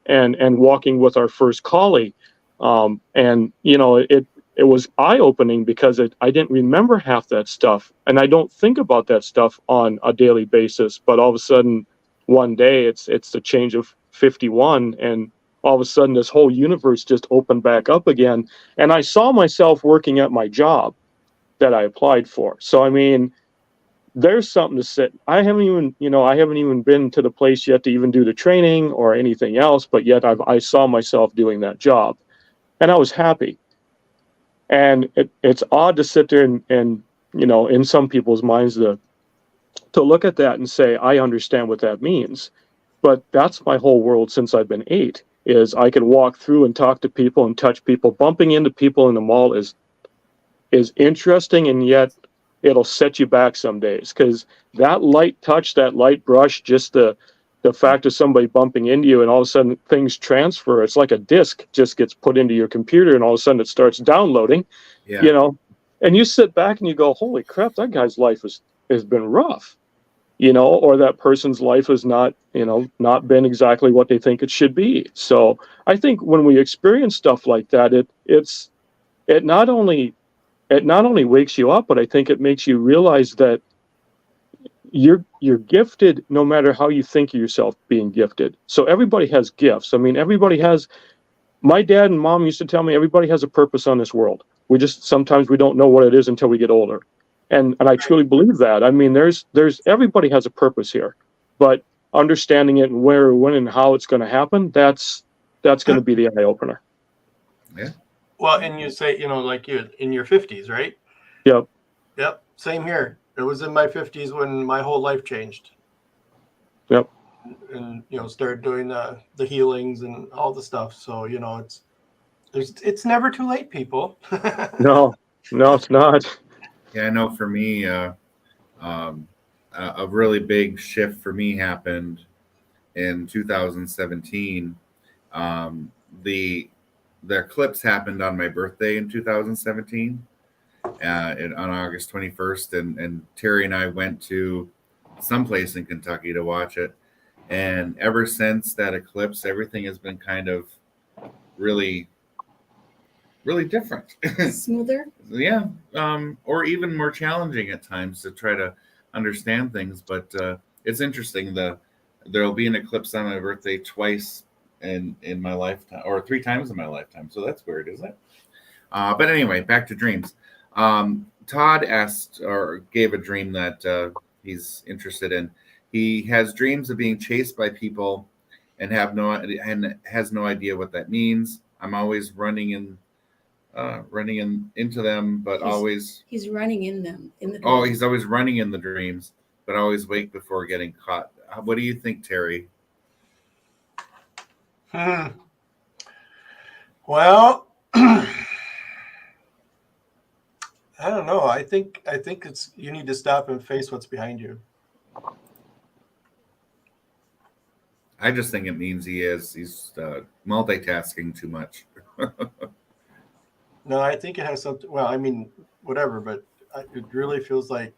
and walking with our first collie. And it was eye-opening, because I didn't remember half that stuff, and I don't think about that stuff on a daily basis. But all of a sudden, one day, it's the change of 51, and all of a sudden this whole universe just opened back up again, and I saw myself working at my job that I applied for. So I mean, there's something to sit. I haven't even been to the place yet to even do the training or anything else, but yet I saw myself doing that job, and I was happy. And it's odd to sit there and in some people's minds to look at that and say, I understand what that means. But that's my whole world since I've been 8, is I can walk through and talk to people and touch people. Bumping into people in the mall is interesting, and yet it'll set you back some days, because that light touch, that light brush, just the fact of somebody bumping into you, and all of a sudden things transfer. It's like a disc just gets put into your computer, and all of a sudden it starts downloading. Yeah. And you sit back and you go, holy crap, that guy's life has been rough, or that person's life has not been exactly what they think it should be. So I think when we experience stuff like that, it not only wakes you up, but I think it makes you realize that you're gifted, no matter how you think of yourself being gifted. So everybody has gifts. I mean, my dad and mom used to tell me, everybody has a purpose on this world. Sometimes we don't know what it is until we get older. And I truly believe that. I mean, there's everybody has a purpose here, but understanding it and where, when, and how it's going to happen, that's going to be the eye opener. Yeah. Well, and you say, like you in your 50s, right? Yep. Yep. Same here. It was in my 50s when my whole life changed. Yep. And started doing the healings and all the stuff. So it's never too late, people. No, it's not. Yeah, I know for me, a really big shift for me happened in 2017. The eclipse happened on my birthday in 2017, on August 21st, and Terry and I went to someplace in Kentucky to watch it. And ever since that eclipse, everything has been kind of really, really different. Smoother. Yeah, or even more challenging at times to try to understand things. But it's interesting. There'll be an eclipse on my birthday twice in my lifetime, or 3 times in my lifetime. So that's weird, isn't it? But anyway, back to dreams. Todd asked or gave a dream that he's interested in. He has dreams of being chased by people and has no idea what that means. I'm always running into them, but he's running in them in the dreams. Oh, he's always running in the dreams, but always wake before getting caught. What do you think, Terry? Well, I don't know. I think it's, you need to stop and face what's behind you. I just think it means he's multitasking too much. No, I think it has something. Well, I mean, whatever, but it really feels like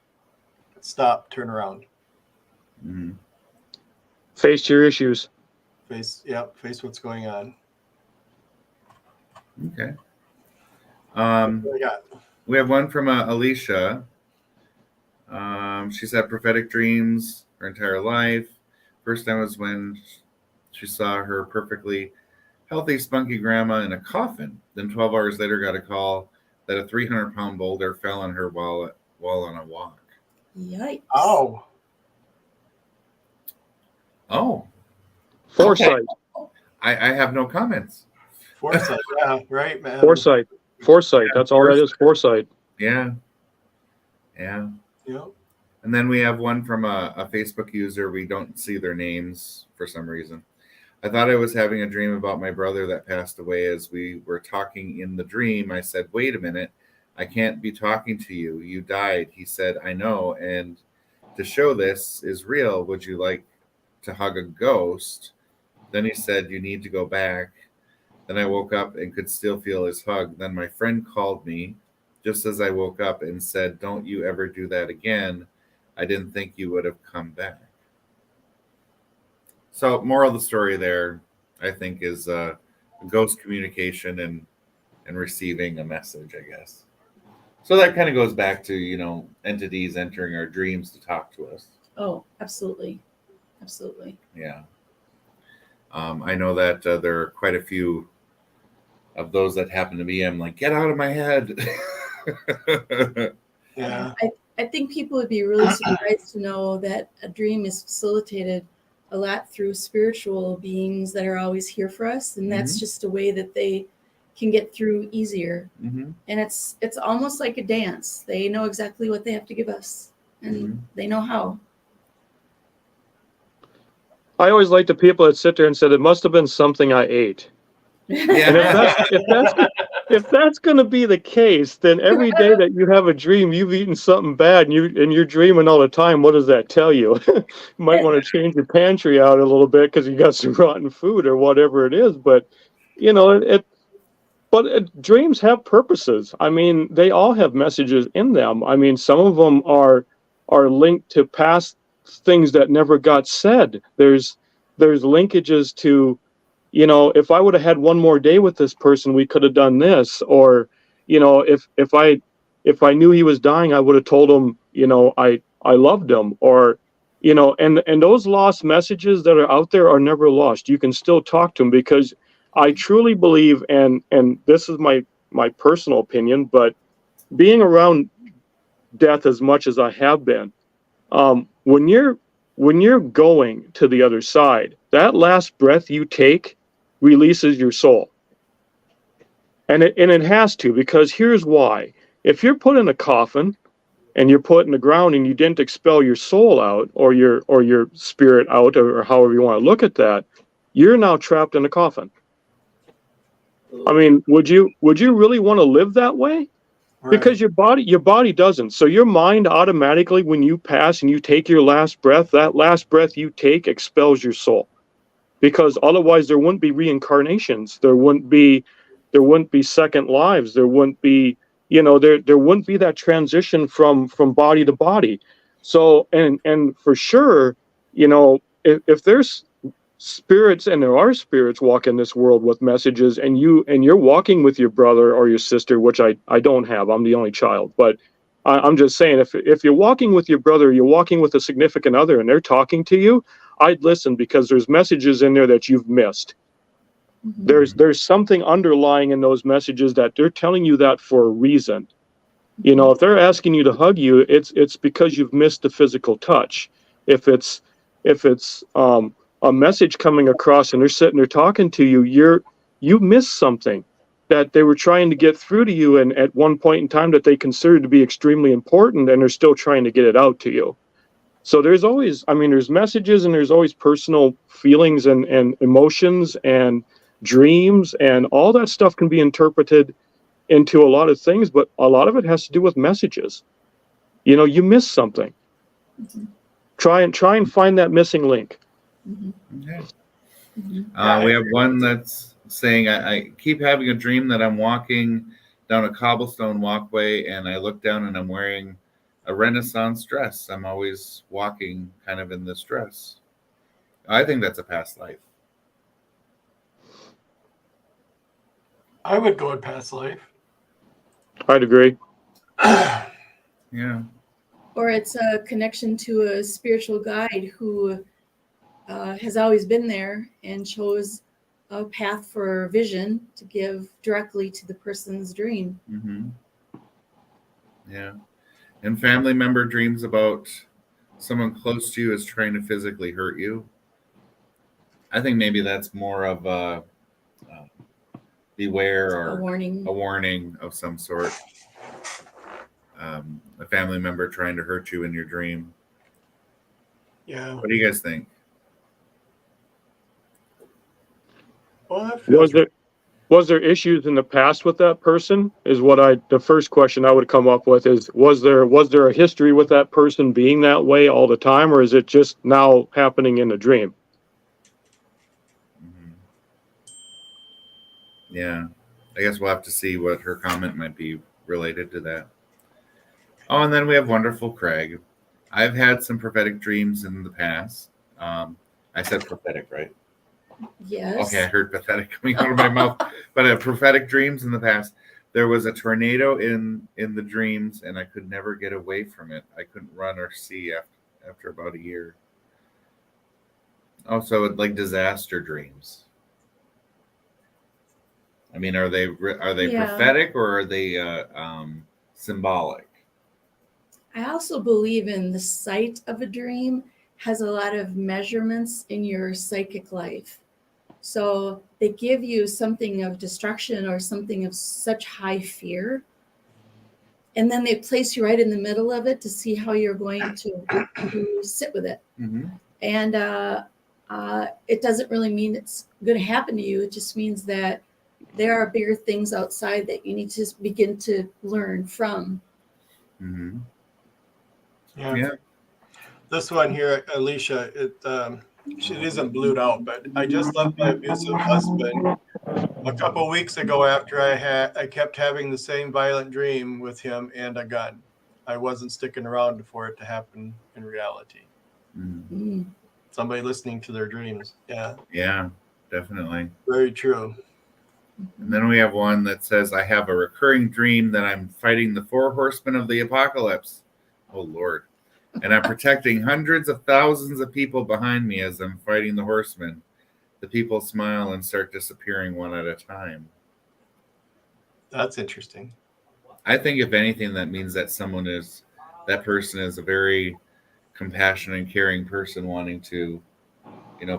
stop, turn around. Mm-hmm. Face your issues. Face what's going on. Okay. Yeah. We have one from Alicia. She's had prophetic dreams her entire life. First time was when she saw her perfectly healthy, spunky grandma in a coffin. Then 12 hours later, got a call that a 300-pound boulder fell on her while on a walk. Yikes. Oh, Oh, Foresight. I have no comments. foresight. Yeah, right, man. Foresight. That's all that is. Foresight. Yeah. Yep. And then we have one from a Facebook user. We don't see their names for some reason. I thought I was having a dream about my brother that passed away. As we were talking in the dream, I said, "Wait a minute. I can't be talking to you. You died." He said, "I know. And to show this is real, would you like to hug a ghost?" Then he said, "You need to go back." Then I woke up and could still feel his hug. Then my friend called me just as I woke up and said, "Don't you ever do that again. I didn't think you would have come back." So, moral of the story there, I think, is ghost communication and receiving a message, I guess. So that kind of goes back to, entities entering our dreams to talk to us. Oh, absolutely. Absolutely. Yeah. I know that there are quite a few of those that happen to me. I'm like, get out of my head. Yeah. I think people would be really surprised to know that a dream is facilitated a lot through spiritual beings that are always here for us. And that's just a way that they can get through easier. Mm-hmm. And it's almost like a dance. They know exactly what they have to give us, and they know how. I always like the people that sit there and said, it must have been something I ate. Yeah. And if that's going to be the case, then every day that you have a dream, you've eaten something bad, and you're dreaming all the time. What does that tell you? You might want to change your pantry out a little bit because you got some rotten food or whatever it is. But dreams have purposes. I mean, they all have messages in them. I mean, some of them are linked to past things that never got said. There's linkages to, if I would have had one more day with this person, we could have done this. Or, if I knew he was dying, I would have told him, I loved him. Or, and those lost messages that are out there are never lost. You can still talk to him, because I truly believe, and this is my personal opinion, but being around death as much as I have been, when you're going to the other side, that last breath you take releases your soul. And it has to, because here's why. If you're put in a coffin and you're put in the ground and you didn't expel your soul out, or your spirit out, or however you want to look at that, you're now trapped in a coffin. I mean, would you really want to live that way? Right. Because your body doesn't. So your mind automatically, when you pass and you take your last breath, that last breath you take expels your soul. Because otherwise there wouldn't be reincarnations. There wouldn't be second lives. There wouldn't be, there wouldn't be that transition from body to body. So, and for sure, if there's spirits, and there are spirits walking this world with messages, and you're walking with your brother or your sister, which I don't have, I'm the only child, but I'm just saying, if you're walking with your brother, you're walking with a significant other, and they're talking to you, I'd listen, because there's messages in there that you've missed. There's something underlying in those messages that they're telling you that for a reason. If they're asking you to hug you, it's because you've missed the physical touch. If it's a message coming across and they're sitting there talking to you, you missed something that they were trying to get through to you, and at one point in time that they considered to be extremely important, and they're still trying to get it out to you. So there's always, there's messages, and there's always personal feelings and emotions and dreams, and all that stuff can be interpreted into a lot of things, but a lot of it has to do with messages. You missed something. Try and find that missing link. Okay. We have one that's saying, I keep having a dream that I'm walking down a cobblestone walkway, and I look down and I'm wearing a Renaissance dress. I'm always walking kind of in this dress. I think that's a past life. I would go with past life. I'd agree. Yeah. Or it's a connection to a spiritual guide who has always been there and chose a path for vision to give directly to the person's dream. Mm-hmm. Yeah. And family member dreams about someone close to you is trying to physically hurt you. I think maybe that's more of a beware or A warning of some sort. A family member trying to hurt you in your dream. Yeah. What do you guys think? Well, Was there issues in the past with that person? Is the first question I would come up with is, was there a history with that person being that way all the time, or is it just now happening in a dream? Mm-hmm. Yeah. I guess we'll have to see what her comment might be related to that. Oh, and then we have wonderful Craig. I've had some prophetic dreams in the past. I said prophetic, right? Yes. Okay, I heard pathetic coming out of my mouth. But prophetic dreams in the past. There was a tornado in the dreams, and I could never get away from it. I couldn't run or see after about a year. Also, like disaster dreams. I mean, are they prophetic or are they symbolic? I also believe in the sight of a dream has a lot of measurements in your psychic life. So they give you something of destruction or something of such high fear. And then they place you right in the middle of it to see how you're going to sit with it. Mm-hmm. And it doesn't really mean it's going to happen to you. It just means that there are bigger things outside that you need to begin to learn from. Mm-hmm. yeah. This one here, Alicia, she isn't blued out, but I just left my abusive husband a couple weeks ago after I kept having the same violent dream with him and a gun. I wasn't sticking around for it to happen in reality. Mm-hmm. Somebody listening to their dreams. Yeah. Yeah, definitely. Very true. And then we have one that says, I have a recurring dream that I'm fighting the 4 horsemen of the apocalypse. Oh, Lord. And I'm protecting hundreds of thousands of people behind me as I'm fighting the horsemen. The people smile and start disappearing one at a time. That's interesting. I think if anything, that means that that person is a very compassionate and caring person wanting to,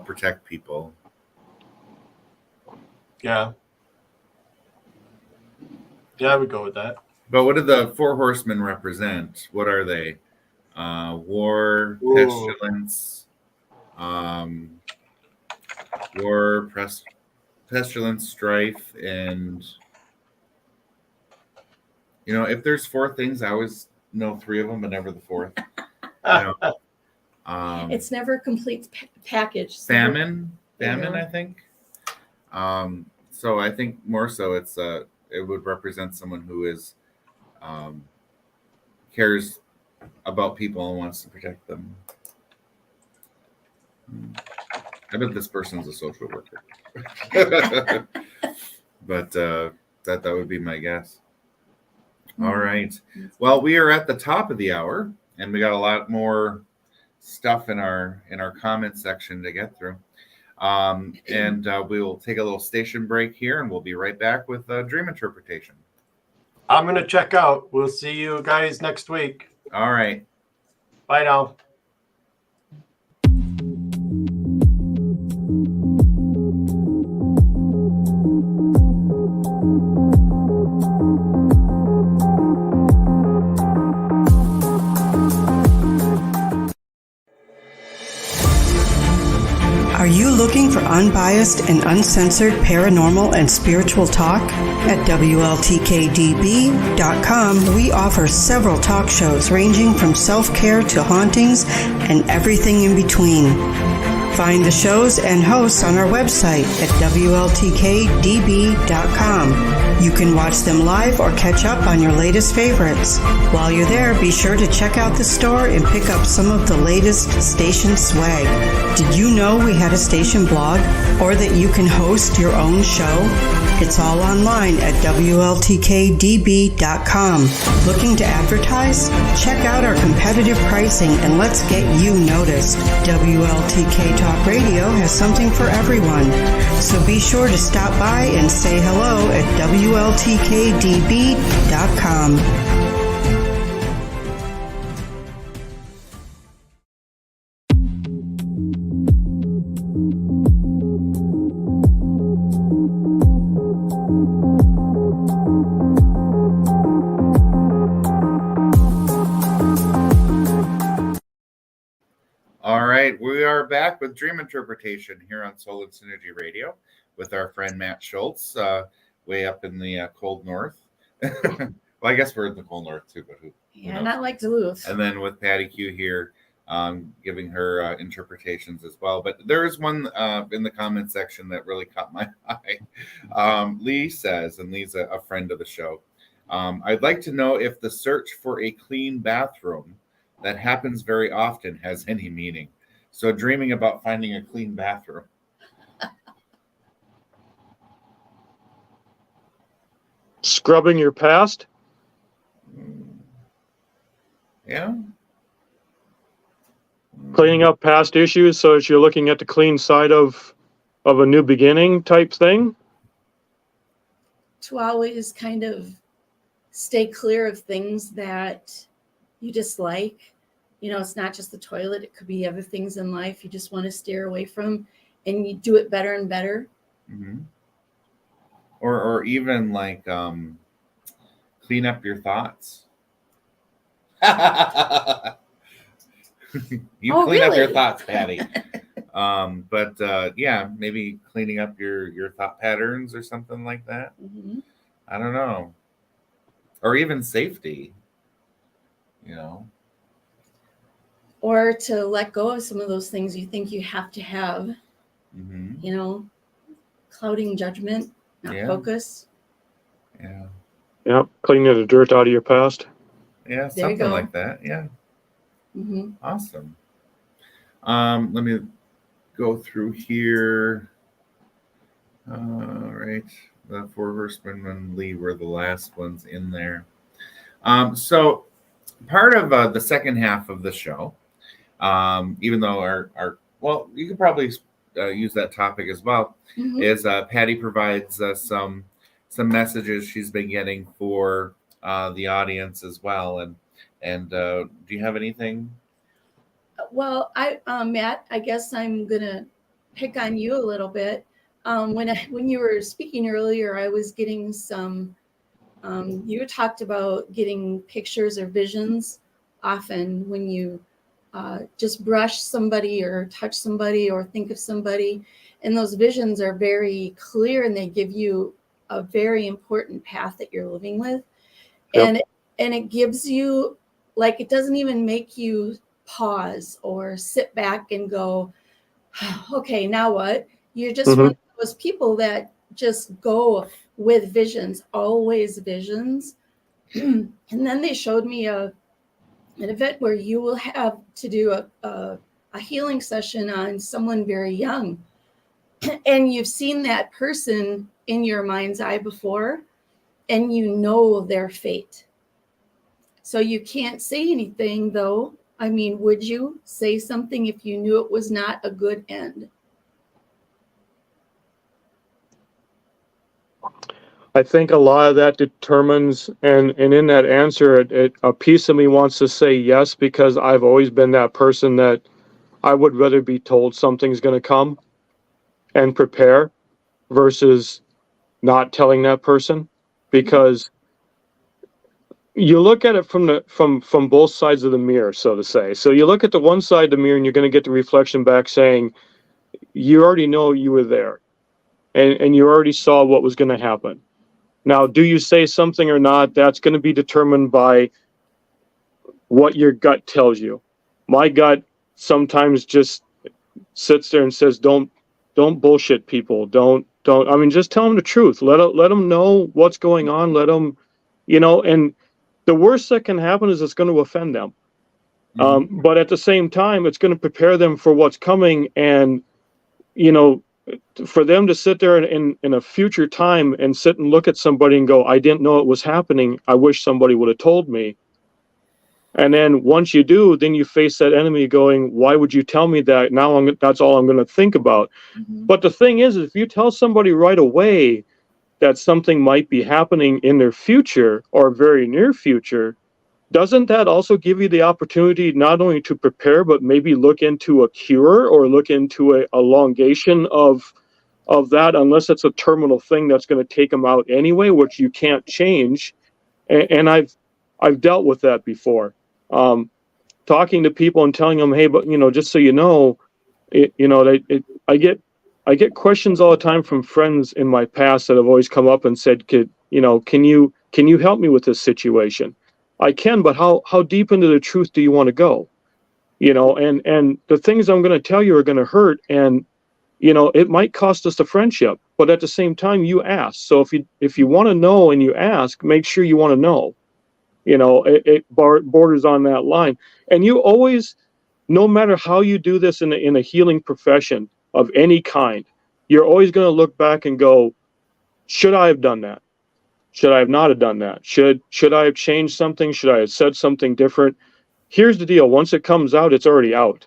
protect people. Yeah. Yeah, I would go with that. But what do the 4 horsemen represent? What are they? War, pestilence, pestilence, strife, and if there's 4 things, I always know 3 of them, but never the 4th. It's never a complete package. Famine, I think. So I think more so it would represent someone who is cares about people and wants to protect them. I bet this person's a social worker. But that would be my guess. All right. Well, we are at the top of the hour, and we got a lot more stuff in our comment section to get through. And we will take a little station break here, and we'll be right back with dream interpretation. I'm going to check out. We'll see you guys next week. All right. Bye now. Are you looking for unbiased and uncensored paranormal and spiritual talk? At WLTK-DB.com, we offer several talk shows ranging from self-care to hauntings and everything in between. Find the shows and hosts on our website at WLTK-DB.com. You can watch them live or catch up on your latest favorites. While you're there, be sure to check out the store and pick up some of the latest station swag. Did you know we had a station blog or that you can host your own show? It's all online at WLTK-DB.com. Looking to advertise? Check out our competitive pricing and let's get you noticed. WLTK Talk Radio has something for everyone. So be sure to stop by and say hello at WLTK-DB.com. All right, we are back with Dream Interpretation here on Soul and Synergy Radio with our friend Matt Schultz, way up in the cold north. Well, I guess we're in the cold north too, but who knows? Not like Duluth. And then with Patty Q here, giving her interpretations as well. But there is one in the comment section that really caught my eye. Lee says, and Lee's a friend of the show, I'd like to know if the search for a clean bathroom that happens very often has any meaning. So dreaming about finding a clean bathroom. Scrubbing your past? Yeah. Cleaning up past issues so as you're looking at the clean side of a new beginning type thing? To always kind of stay clear of things that you dislike. You know, it's not just the toilet. It could be other things in life you just want to steer away from, and you do it better and better. Mm-hmm. Or even like clean up your thoughts. You clean up your thoughts, Patty. Yeah, maybe cleaning up your thought patterns or something like that. Mm-hmm. I don't know. Or even safety, you know. Or to let go of some of those things you think you have to have, Mm-hmm. you know, clouding judgment, not focus. Yeah. Yep, cleaning the dirt out of your past. Yeah, There you something go. like that. Yeah. Mm-hmm. Awesome. Let me go through here. All right. The Four Horsemen and Lee were the last ones in there. So part of the second half of the show, even though well, you could probably use that topic as well, Mm-hmm. is Patty provides some messages she's been getting for the audience as well. And do you have anything? Well, Matt, I guess I'm gonna pick on you a little bit. When you were speaking earlier, I was getting some. You talked about getting pictures or visions often when you just brush somebody or touch somebody or think of somebody, and those visions are very clear and they give you a very important path that you're living with. Yep. And it gives you, like, it doesn't even make you pause or sit back and go, okay, now what? You're just one of those people that just go with visions, always visions. And then they showed me an event where you will have to do a healing session on someone very young. And you've seen that person in your mind's eye before, and you know their fate. So you can't say anything, though. I mean, would you say something if you knew it was not a good end? I think a lot of that determines, and in that answer, a piece of me wants to say yes, because I've always been that person that I would rather be told something's going to come and prepare versus not telling that person, because you look at it from both sides of the mirror, so to say. So you look at the one side of the mirror and you're going to get the reflection back saying, you already know you were there and you already saw what was going to happen. Now, do you say something or not? That's going to be determined by what your gut tells you. My gut sometimes just sits there and says, don't bullshit people. Don't, I mean, just tell them the truth. Let them know what's going on. Let them, and the worst that can happen is it's going to offend them. But at the same time, it's going to prepare them for what's coming. And, for them to sit there in a future time and sit and look at somebody and go, I didn't know it was happening. I wish somebody would have told me. And then once you do, then you face that enemy going, why would you tell me that? Now that's all I'm going to think about. Mm-hmm. But the thing is, if you tell somebody right away that something might be happening in their future or very near future, doesn't that also give you the opportunity not only to prepare, but maybe look into a cure or look into a elongation of that, unless it's a terminal thing that's going to take them out anyway, which you can't change. And I've dealt with that before. Talking to people and telling them, hey, but just so you know, I get questions all the time from friends in my past that have always come up and said, can you help me with this situation? I can, but how deep into the truth do you want to go? And the things I'm going to tell you are going to hurt, and it might cost us a friendship, but at the same time, you ask. So if you want to know and you ask, make sure you want to know. It borders on that line. And you always, no matter how you do this in a healing profession of any kind, you're always going to look back and go, should I have done that? Should I have not have done that? Should I have changed something? Should I have said something different? Here's the deal. Once it comes out, it's already out.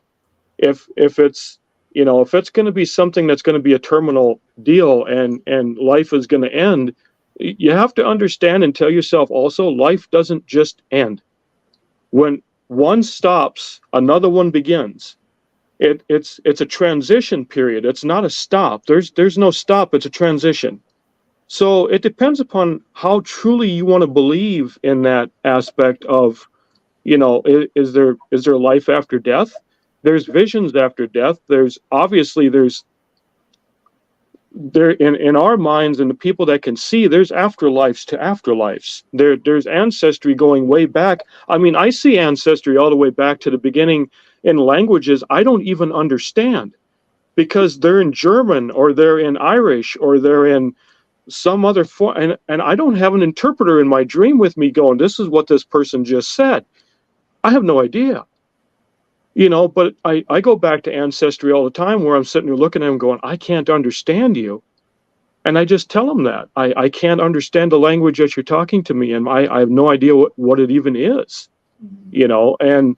If it's going to be something that's going to be a terminal deal and life is going to end, you have to understand and tell yourself also, life doesn't just end. When one stops, another one begins. It's a transition period. It's not a stop. There's no stop. It's a transition. So it depends upon how truly you want to believe in that aspect of, is there life after death? There's visions after death. There's there in our minds and the people that can see, there's afterlives to afterlives. There's ancestry going way back. I mean, I see ancestry all the way back to the beginning in languages I don't even understand, because they're in German or they're in Irish or they're in some other form, and I don't have an interpreter in my dream with me going, this is what this person just said. I have no idea. But I go back to ancestry all the time, where I'm sitting there looking at them going, I can't understand you. And I just tell them that. I can't understand the language that you're talking to me, and I have no idea what it even is. And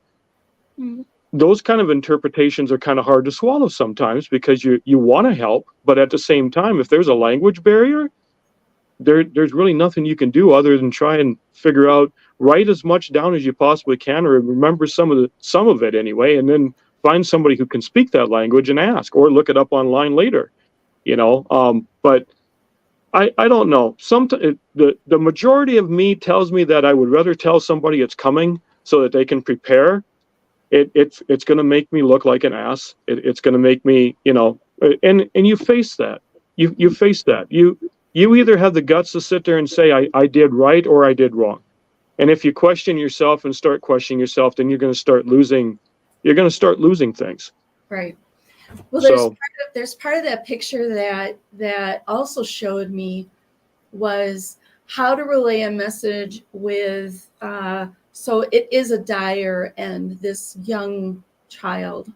those kind of interpretations are kind of hard to swallow sometimes, because you want to help, but at the same time, if there's a language barrier, there's really nothing you can do other than try and figure out, write as much down as you possibly can, or remember some of it anyway, and then find somebody who can speak that language and ask, or look it up online later. But I don't know. The majority of me tells me that I would rather tell somebody it's coming so that they can prepare. It's going to make me look like an ass. It's going to make me, and you face that. You face that. You either have the guts to sit there and say, I did right or I did wrong. And if you question yourself and start questioning yourself, then you're going to start losing things. Right. Well, there's part of that picture that also showed me was how to relay a message with, so it is a dire end, this young child.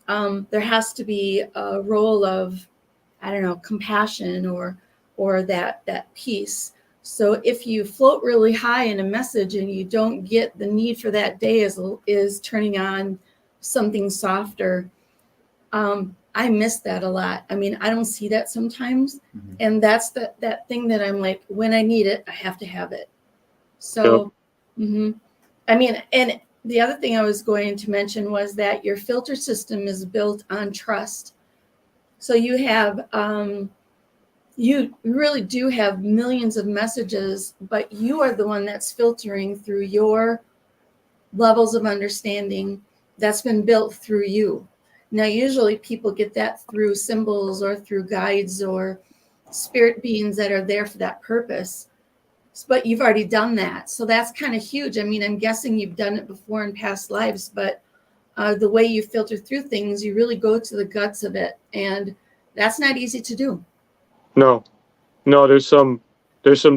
There has to be a role of, I don't know, compassion or that peace. So if you float really high in a message and you don't get the need for that day is turning on something softer, I miss that a lot. I mean, I don't see that sometimes. Mm-hmm. And that's that thing that I'm like, when I need it, I have to have it. So, yep. I mean, and the other thing I was going to mention was that your filter system is built on trust. So you have, you really do have millions of messages, but you are the one that's filtering through your levels of understanding that's been built through you. Now, usually people get that through symbols or through guides or spirit beings that are there for that purpose. But you've already done that. So that's kind of huge. I mean, I'm guessing you've done it before in past lives, but the way you filter through things, you really go to the guts of it. And that's not easy to do. No, there's some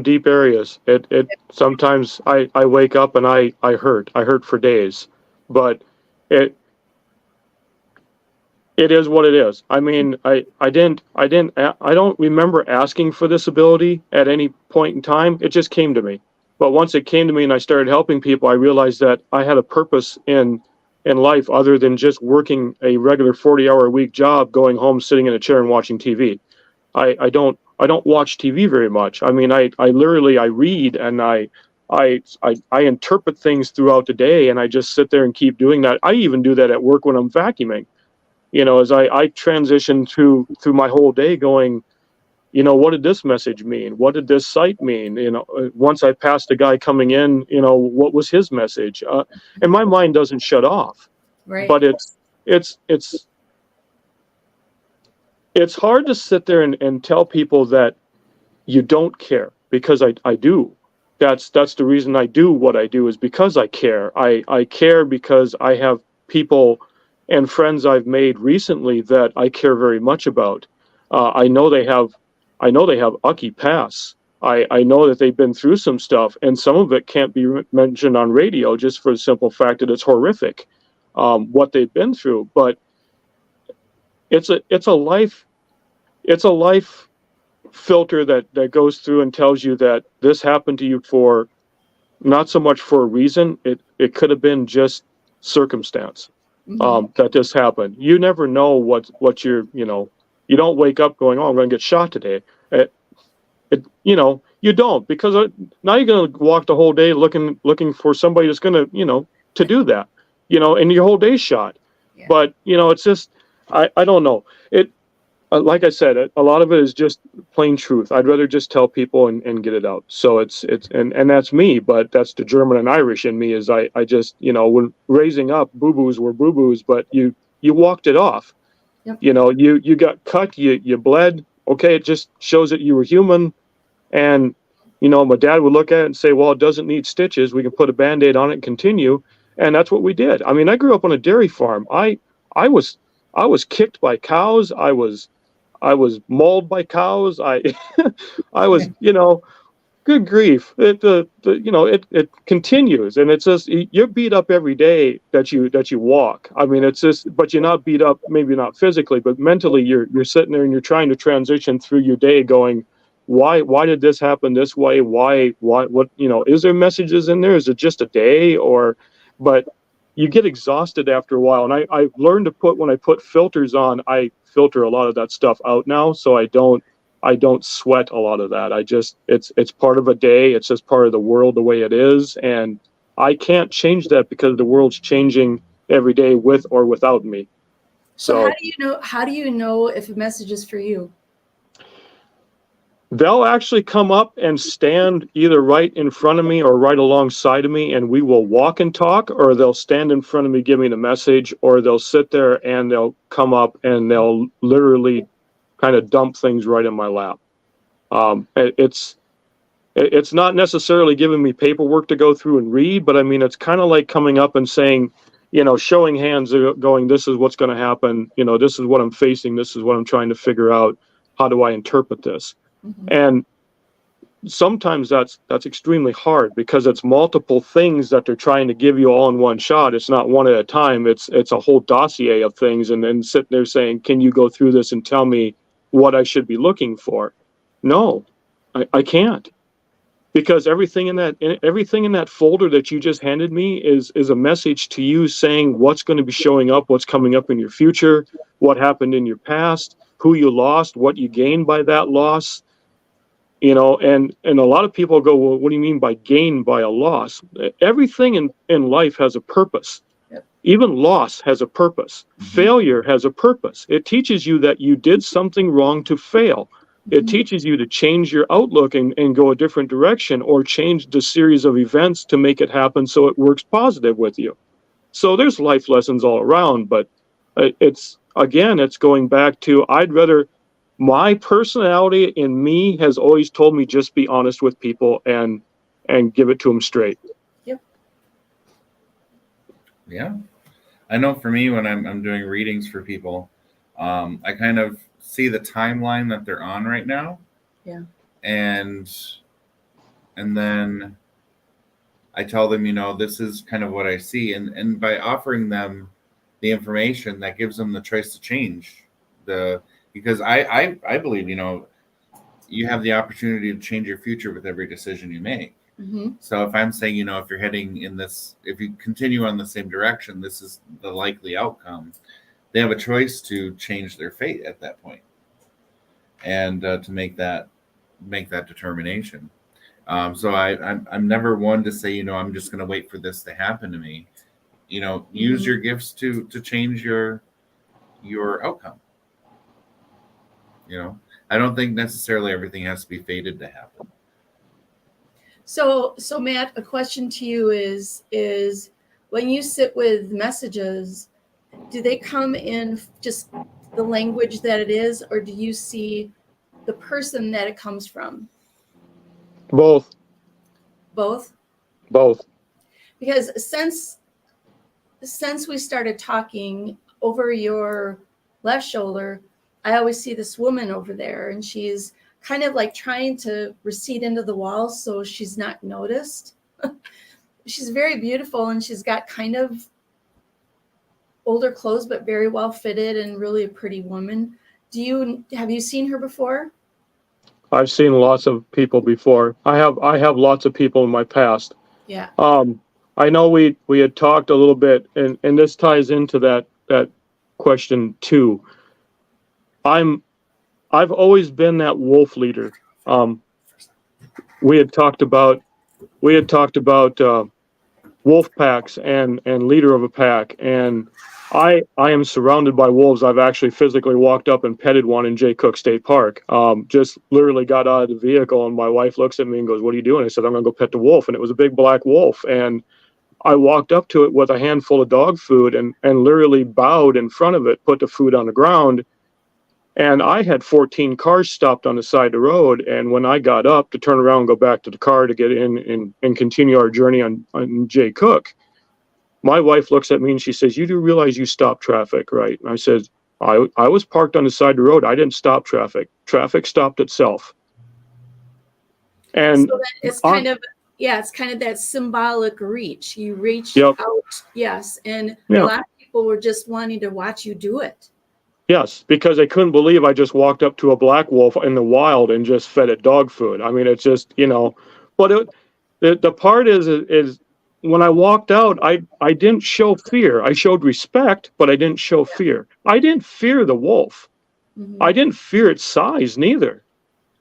deep areas. It sometimes I wake up and I hurt for days, but It is what it is. I mean, I don't remember asking for this ability at any point in time. It just came to me. But once it came to me and I started helping people, I realized that I had a purpose in life other than just working a regular 40-hour a week job, going home, sitting in a chair and watching TV. I don't watch TV very much. I mean, I literally I read and I interpret things throughout the day, and I just sit there and keep doing that. I even do that at work when I'm vacuuming. As I transition through my whole day going, what did this message mean? What did this site mean? Once I passed a guy coming in, what was his message? And my mind doesn't shut off. Right. But it's hard to sit there and tell people that you don't care, because I do. That's the reason I do what I do, is because I care. I care because I have people and friends I've made recently that I care very much about. I know they have ucky pasts. I know that they've been through some stuff, and some of it can't be mentioned on radio just for the simple fact that it's horrific, what they've been through. But it's a life filter that goes through and tells you that this happened to you for not so much for a reason. It could have been just circumstance. That this happened. You never know what you're, you don't wake up going, oh, I'm going to get shot today. You don't, because now you're going to walk the whole day looking for somebody that's going to, to do that, and your whole day's shot. Yeah. But, it's just, I don't know. Like I said, a lot of it is just plain truth. I'd rather just tell people and get it out. So it's and that's me, but that's the German and Irish in me. Is I just, when raising up, boo-boos were boo-boos, but you walked it off. Yep. You got cut, you bled. Okay, it just shows that you were human. And my dad would look at it and say, well, it doesn't need stitches. We can put a Band-Aid on it and continue. And that's what we did. I mean, I grew up on a dairy farm. I was kicked by cows. I was mauled by cows. I was, good grief. It continues, and it's just, you're beat up every day that you walk. I mean, it's just, but you're not beat up, maybe not physically, but mentally you're sitting there and you're trying to transition through your day going, why did this happen this way? Why, what, is there messages in there? Is it just a day? But you get exhausted after a while. And I learned to when I put filters on, I filter a lot of that stuff out now. So I don't sweat a lot of that. It's part of a day. It's just part of the world the way it is. And I can't change that because the world's changing every day with or without me. So how do you know if a message is for you? They'll actually come up and stand either right in front of me or right alongside of me, and we will walk and talk, or they'll stand in front of me, give me the message, or they'll sit there and they'll come up and they'll literally kind of dump things right in my lap. It's not necessarily giving me paperwork to go through and read, but I mean, it's kind of like coming up and saying, showing hands, going, this is what's going to happen. This is what I'm facing. This is what I'm trying to figure out. How do I interpret this? Mm-hmm. And sometimes that's extremely hard because it's multiple things that they're trying to give you all in one shot. It's not one at a time. It's a whole dossier of things, and then sitting there saying, can you go through this and tell me what I should be looking for? No, I can't, because everything in that folder that you just handed me is a message to you saying what's going to be showing up, what's coming up in your future, what happened in your past, who you lost, what you gained by that loss. And a lot of people go, well, what do you mean by gain by a loss? Everything in life has a purpose. Yep. Even loss has a purpose. Mm-hmm. Failure has a purpose. It teaches you that you did something wrong to fail. Mm-hmm. It teaches you to change your outlook and go a different direction, or change the series of events to make it happen so it works positive with you. So there's life lessons all around, but it's going back to, my personality in me has always told me just be honest with people and give it to them straight. Yep. Yeah. I know for me, when I'm doing readings for people, I kind of see the timeline that they're on right now. Yeah. And then I tell them, this is kind of what I see. And by offering them the information that gives them the choice to change because I believe, you have the opportunity to change your future with every decision you make. Mm-hmm. So if I'm saying, if you're heading if you continue on the same direction, this is the likely outcome. They have a choice to change their fate at that point, and to make that determination. So I'm never one to say, I'm just going to wait for this to happen to me. Use your gifts to change your outcome. I don't think necessarily everything has to be fated to happen. So Matt, a question to you is when you sit with messages, do they come in just the language that it is, or do you see the person that it comes from? Both. Both? Both. Because since we started talking, over your left shoulder, I always see this woman over there, and she's kind of like trying to recede into the walls so she's not noticed. She's very beautiful, and she's got kind of older clothes, but very well fitted and really a pretty woman. Have you seen her before? I've seen lots of people before. I have lots of people in my past. Yeah. I know we had talked a little bit, and this ties into that question too. I've always been that wolf leader. We had talked about wolf packs and leader of a pack, and I am surrounded by wolves. I've actually physically walked up and petted one in Jay Cook State Park. Just literally got out of the vehicle, and my wife looks at me and goes, "What are you doing?" I said, "I'm gonna go pet the wolf," and it was a big black wolf. And I walked up to it with a handful of dog food and literally bowed in front of it, put the food on the ground. And I had 14 cars stopped on the side of the road. And when I got up to turn around and go back to the car to get in and continue our journey on Jay Cook, my wife looks at me and she says, "You do realize you stopped traffic, right?" And I said, I was parked on the side of the road. I didn't stop traffic. Traffic stopped itself. And so it's kind of that symbolic reach. You reach Yep. out, yes. And Yeah. a lot of people were just wanting to watch you do it. Yes, because I couldn't believe I just walked up to a black wolf in the wild and just fed it dog food. I mean, it's just, but the part is when I walked out, I didn't show fear. I showed respect, but I didn't show fear. I didn't fear the wolf. Mm-hmm. I didn't fear its size neither.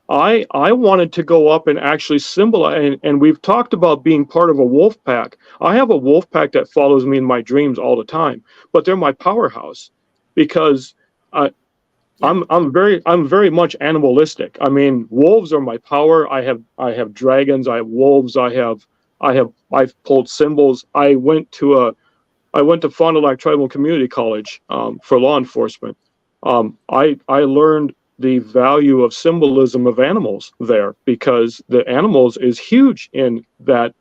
I wanted to go up and actually symbolize, and we've talked about being part of a wolf pack. I have a wolf pack that follows me in my dreams all the time, but they're my powerhouse because I'm very much animalistic. I mean, wolves are my power. I have dragons. I have wolves. I've pulled symbols. I went to Fond du Lac Tribal Community College for law enforcement. I learned the value of symbolism of animals there because the animals is huge in that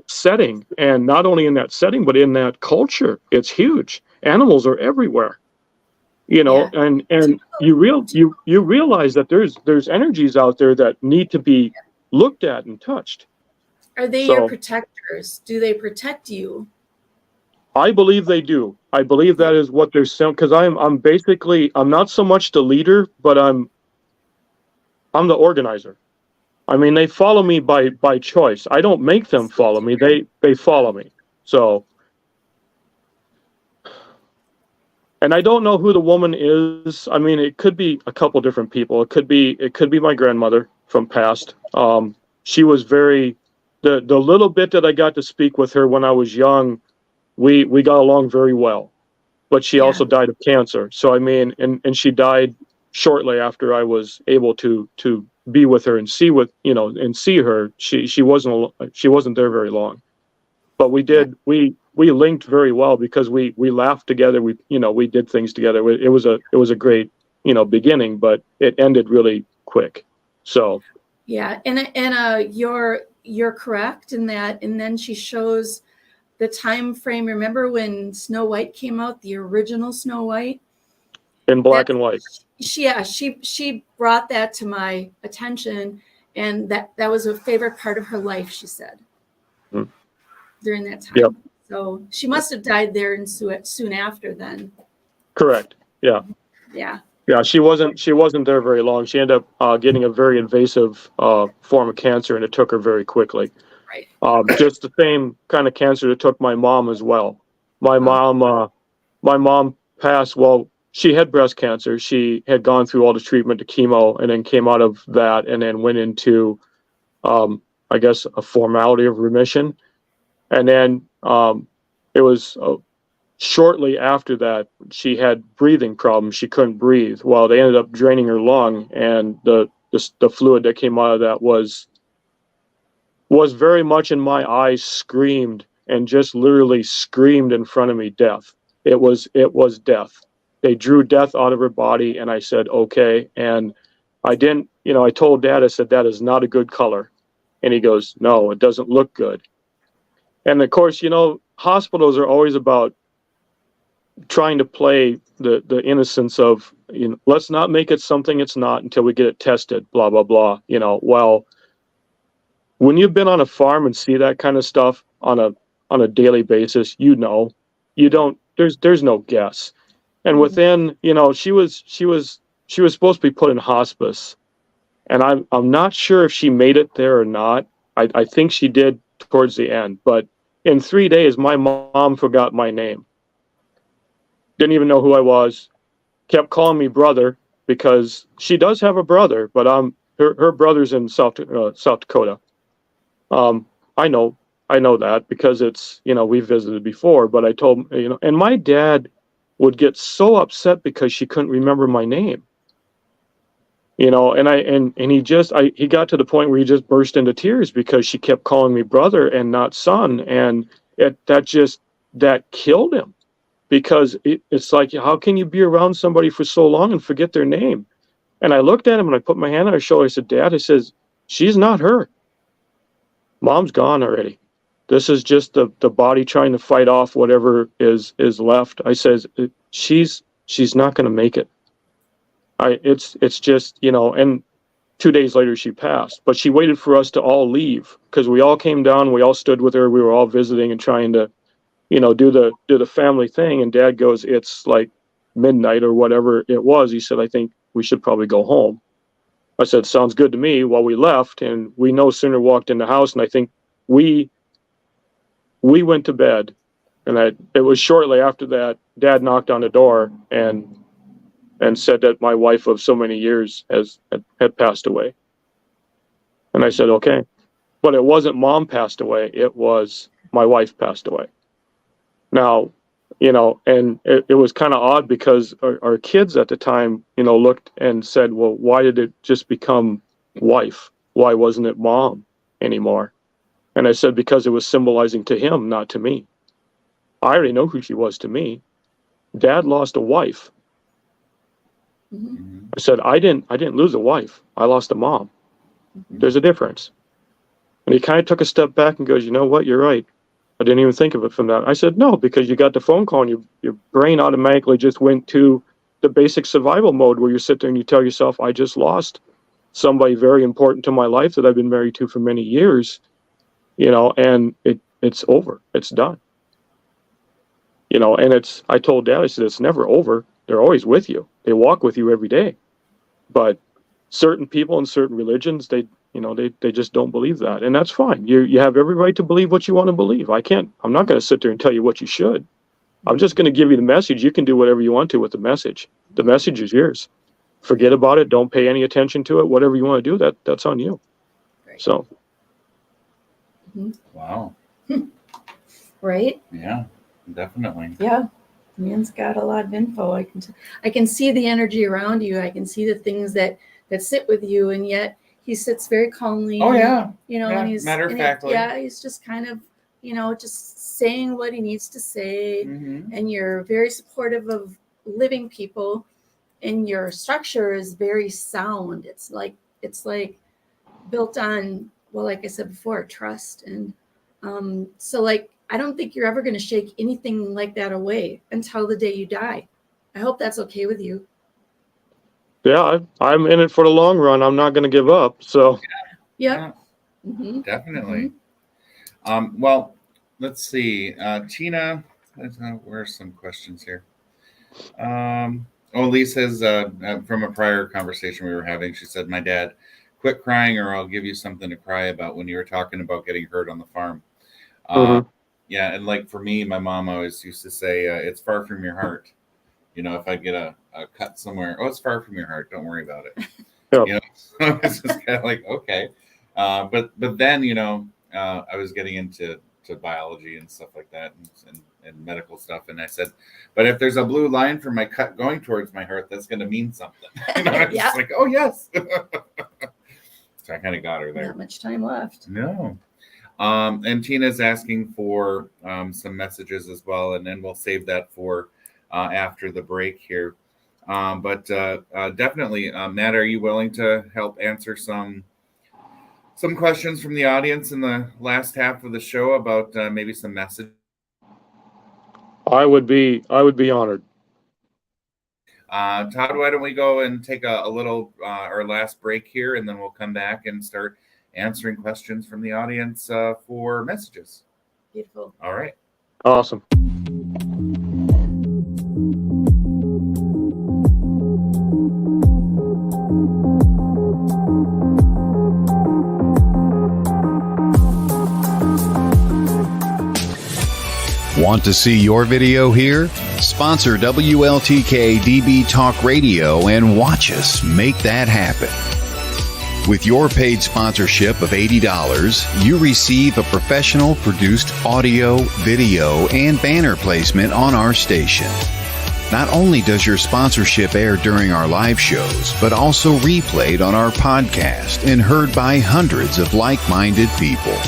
setting, and not only in that setting but in that culture. It's huge. Animals are everywhere. And you realize that there's energies out there that need to be looked at and touched. Are they your protectors? Do they protect you? I believe they do. I believe that is what they're saying, because I'm not so much the leader, but I'm the organizer. I mean, they follow me by choice. I don't make them follow me. They follow me. So, and I don't know who the woman is. I mean, it could be a couple different people. It could be my grandmother from past. She was the little bit that I got to speak with her when I was young, we got along very well. But she also died of cancer. So I mean, and she died shortly after I was able to be with her and see her. She wasn't there very long. But we linked very well because we laughed together. We did things together. It was a great beginning, but it ended really quick. So yeah, and you're correct in that. And then she shows the time frame. Remember when Snow White came out, the original Snow White in black and white? She brought that to my attention, and that was a favorite part of her life, she said. During that time. Yep. So she must have died there and soon after then. Correct. Yeah. Yeah. Yeah, she wasn't there very long. She ended up getting a very invasive form of cancer, and it took her very quickly. Right. Just the same kind of cancer that took my mom as well. My mom passed. Well, she had breast cancer. She had gone through all the treatment, the chemo, and then came out of that, and then went into, I guess, a formality of remission. And then it was shortly after that, she had breathing problems. She couldn't breathe. Well, they ended up draining her lung, and the fluid that came out of that was very much in my eyes, screamed, and just literally screamed in front of me, death. It was death. They drew death out of her body, and I said, okay. And I didn't, I told Dad, I said, that is not a good color. And he goes, no, it doesn't look good. And of course, hospitals are always about trying to play the innocence of, let's not make it something it's not until we get it tested, blah, blah, blah. Well, when you've been on a farm and see that kind of stuff on a daily basis, you don't, there's no guess. And within, she was supposed to be put in hospice, and I'm not sure if she made it there or not. I think she did towards the end, but in 3 days, my mom forgot my name. Didn't even know who I was. Kept calling me brother, because she does have a brother, but her brother's in South Dakota. I know that because it's, we visited before, but I told, and my dad would get so upset because she couldn't remember my name. And he got to the point where he just burst into tears because she kept calling me brother and not son. And that killed him, because it's like, how can you be around somebody for so long and forget their name? And I looked at him and I put my hand on her shoulder. I said, Dad, I says, she's not her. Mom's gone already. This is just the body trying to fight off whatever is left. I says, she's not going to make it. It's just, and 2 days later she passed, but she waited for us to all leave, because we all came down, we all stood with her. We were all visiting and trying to, do the family thing. And Dad goes, it's like midnight or whatever it was. He said, I think we should probably go home. I said, sounds good to me. Well, we left, and we no sooner walked in the house, and I think we went to bed. And it was shortly after that, Dad knocked on the door and said that my wife of so many years had passed away. And I said, okay. But it wasn't Mom passed away. It was my wife passed away. Now, and it was kind of odd, because our kids at the time, looked and said, well, why did it just become wife? Why wasn't it Mom anymore? And I said, because it was symbolizing to him, not to me. I already know who she was to me. Dad lost a wife. Mm-hmm. I said, I didn't lose a wife. I lost a mom. There's a difference. And he kind of took a step back and goes, you know what? You're right. I didn't even think of it from that. I said, no, because you got the phone call and your brain automatically just went to the basic survival mode, where you sit there and you tell yourself, I just lost somebody very important to my life that I've been married to for many years, and it's over. It's done. And I told Dad, I said, it's never over. They're always with you. They walk with you every day. But certain people in certain religions, they just don't believe that. And that's fine. You have every right to believe what you want to believe. I'm not going to sit there and tell you what you should. I'm just going to give you the message. You can do whatever you want to with the message. The message is yours. Forget about it. Don't pay any attention to it. Whatever you want to do, that's on you. Right. So. Wow. Right? Yeah, definitely. Yeah. Man's got a lot of info. I can see the energy around you. I can see the things that sit with you, and yet he sits very calmly. Oh, yeah. And he's matter of factly. he's just kind of, just saying what he needs to say. Mm-hmm. And you're very supportive of living people, and your structure is very sound. It's like built on, well, like I said before, trust. And so I don't think you're ever going to shake anything like that away until the day you die. I hope that's okay with you. Yeah, I'm in it for the long run. I'm not going to give up. So. Yeah. Mm-hmm. Definitely. Well, let's see. Tina, where are some questions here? Lisa's from a prior conversation we were having. She said, "My dad, quit crying, or I'll give you something to cry about." When you were talking about getting hurt on the farm, yeah, and like for me, my mom always used to say, "It's far from your heart." You know, if I get a cut somewhere, oh, it's far from your heart. Don't worry about it. Yeah. You know, it's just kind of like okay, but then I was getting into biology and stuff like that and medical stuff, and I said, but if there's a blue line from my cut going towards my heart, that's going to mean something. It's Yeah. just like, oh yes. So I kind of got her there. Not much time left. No. And Tina's asking for some messages as well, and then we'll save that for after the break here. But definitely, Matt, are you willing to help answer some questions from the audience in the last half of the show about maybe some messages? I would be honored. Todd, why don't we go and take a little our last break here, and then we'll come back and start answering questions from the audience for messages. Beautiful. All right. Awesome. Want to see your video here? Sponsor WLTK-DB Talk Radio and watch us make that happen. With your paid sponsorship of $80, you receive a professional produced audio, video, and banner placement on our station. Not only does your sponsorship air during our live shows, but also replayed on our podcast and heard by hundreds of like-minded people.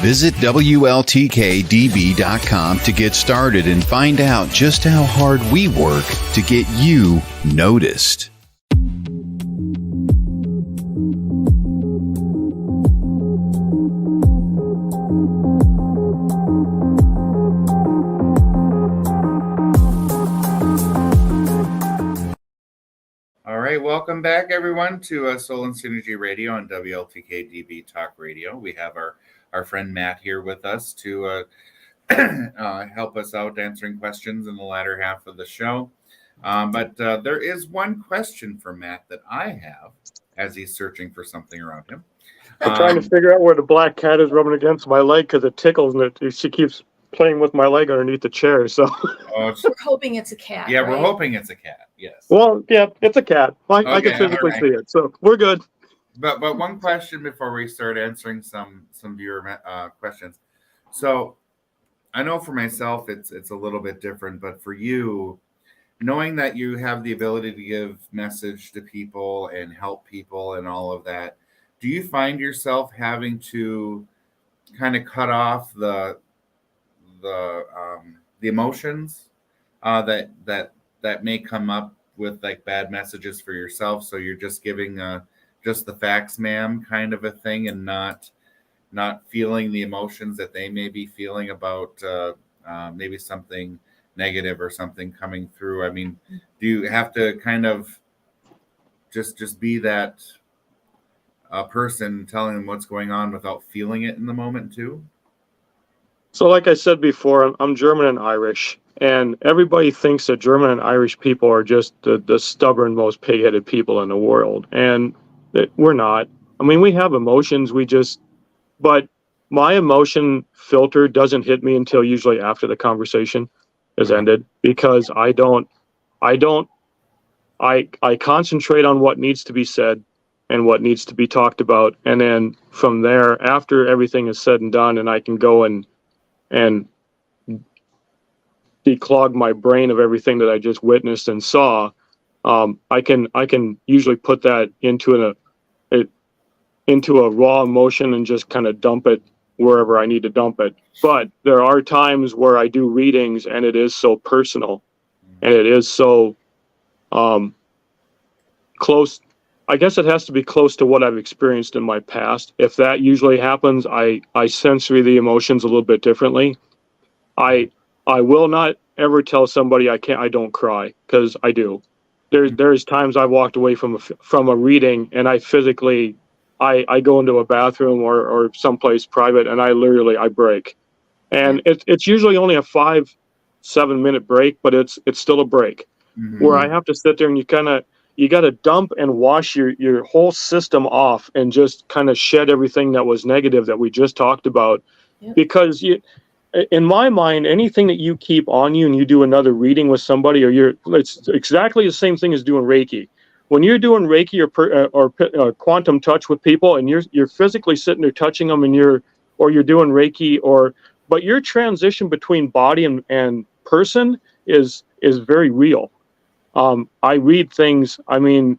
Visit WLTK-DB.com to get started and find out just how hard we work to get you noticed. All right, welcome back, everyone, to Soul and Synergy Radio on WLTK-DB Talk Radio. We have our friend Matt here with us to help us out answering questions in the latter half of the show. But there is one question for Matt that I have as he's searching for something around him. I'm trying to figure out where the black cat is rubbing against my leg because it tickles and she keeps playing with my leg underneath the chair. So We're hoping it's a cat. Yeah, right? we're hoping it's a cat. Yes. well, yeah, it's a cat. I Okay, can physically all right. see it, so we're good. But one question before we start answering some viewer questions. So I know for myself it's a little bit different, but for you, knowing that you have the ability to give message to people and help people and all of that, do you find yourself having to kind of cut off the emotions that may come up with like bad messages for yourself? So you're just giving just the facts, ma'am, kind of a thing, and not feeling the emotions that they may be feeling about maybe something negative or something coming through. I mean, do you have to kind of just be that person telling them what's going on without feeling it in the moment too? So like I said before, I'm German and Irish, and everybody thinks that German and Irish people are just the stubborn, most pig-headed people in the world, and we're not. I mean, we have emotions, but my emotion filter doesn't hit me until usually after the conversation is ended, because I concentrate on what needs to be said and what needs to be talked about, and then from there, after everything is said and done, and I can go and declog my brain of everything that I just witnessed and saw, I can usually put that into a raw emotion and just kind of dump it wherever I need to dump it. But there are times where I do readings and it is so personal and it is so close. I guess it has to be close to what I've experienced in my past. If that usually happens, I censor the emotions a little bit differently. I will not ever tell somebody I don't cry, because I do. There's times I walked away from a reading and I physically I go into a bathroom or someplace private and I break. And it's usually only a 5-7 minute break, but it's still a break where I have to sit there and you got to dump and wash your whole system off and just kind of shed everything that was negative that we just talked about. Yep. Because in my mind, anything that you keep on you and you do another reading with somebody, it's exactly the same thing as doing Reiki. When you're doing Reiki or quantum touch with people, and you're physically sitting there touching them, and you're doing Reiki, but your transition between body and person is very real. I read things. I mean,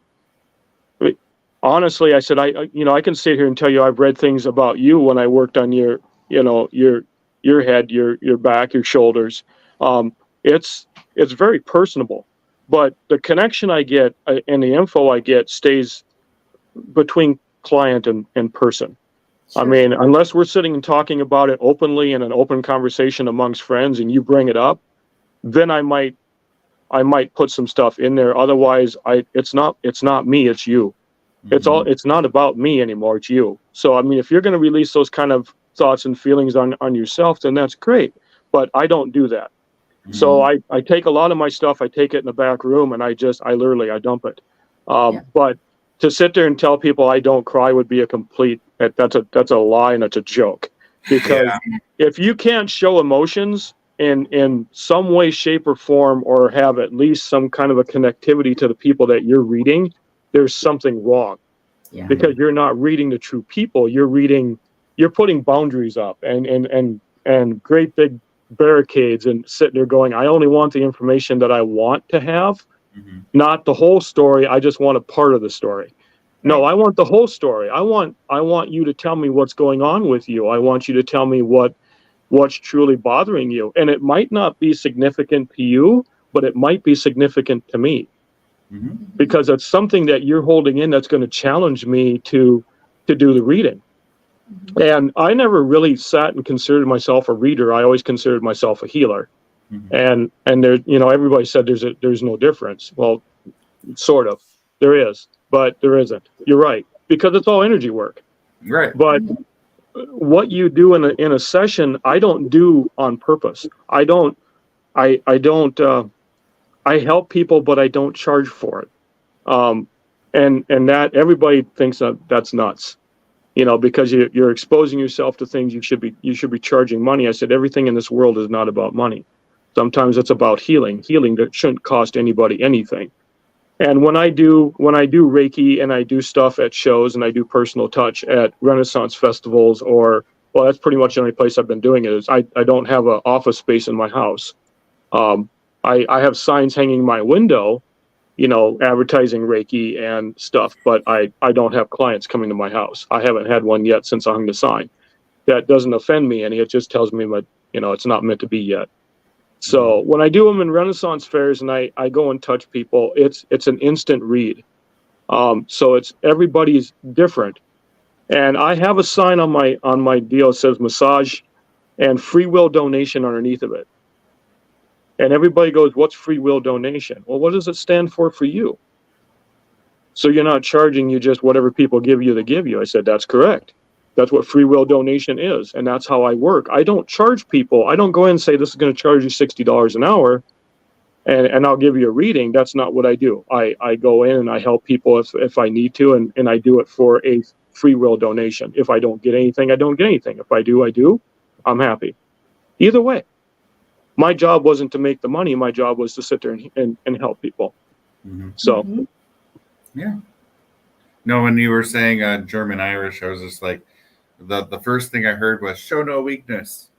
honestly, I said I can sit here and tell you I've read things about you when I worked on your head, your back, your shoulders. It's very personable, but the connection I get and the info I get stays between client and person. Sure. I mean, unless we're sitting and talking about it openly in an open conversation amongst friends and you bring it up, then I might put some stuff in there. Otherwise, it's not me, it's you. It's not about me anymore, it's you. So I mean, if you're going to release those kind of thoughts and feelings on yourself, then that's great. But I don't do that. So I take a lot of my stuff, I take it in the back room, and I dump it. But to sit there and tell people I don't cry would be that's a lie, and it's a joke. Because if you can't show emotions in some way, shape, or form, or have at least some kind of a connectivity to the people that you're reading, there's something wrong. Yeah. Because you're not reading the true people. You're putting boundaries up and great big barricades and sitting there going, I only want the information that I want to have, not the whole story. I just want a part of the story. No, I want the whole story. I want you to tell me what's going on with you. I want you to tell me what's truly bothering you. And it might not be significant to you, but it might be significant to me. Because it's something that you're holding in that's going to challenge me to do the reading. And I never really sat and considered myself a reader. I always considered myself a healer. And there, everybody said there's no difference. Well, sort of. There is, but there isn't. You're right, because it's all energy work. Right. But what you do in a session, I don't do on purpose. I help people, but I don't charge for it. And that everybody thinks that's nuts, because you're exposing yourself to things you should be charging money. I said, everything in this world is not about money. Sometimes it's about healing that shouldn't cost anybody anything. And when I do Reiki and I do stuff at shows and I do personal touch at Renaissance festivals, that's pretty much the only place I've been doing it. Is I don't have an office space in my house. I have signs hanging in my window, advertising Reiki and stuff, but I don't have clients coming to my house. I haven't had one yet since I hung the sign. That doesn't offend me any. It just tells me that, it's not meant to be yet. So when I do them in Renaissance fairs and I go and touch people, it's an instant read. So everybody's different. And I have a sign on my deal that says massage and free will donation underneath of it. And everybody goes, what's free will donation? Well, what does it stand for you? So you're not charging you just whatever people give you, they give you. I said, that's correct. That's what free will donation is. And that's how I work. I don't charge people. I don't go in and say, this is going to charge you $60 an hour and I'll give you a reading. That's not what I do. I go in and I help people if I need to, and I do it for a free will donation. If I don't get anything, I don't get anything. If I do, I'm happy. Either way. My job wasn't to make the money. My job was to sit there and help people. So, yeah. No, when you were saying German Irish, I was just like, the first thing I heard was show no weakness.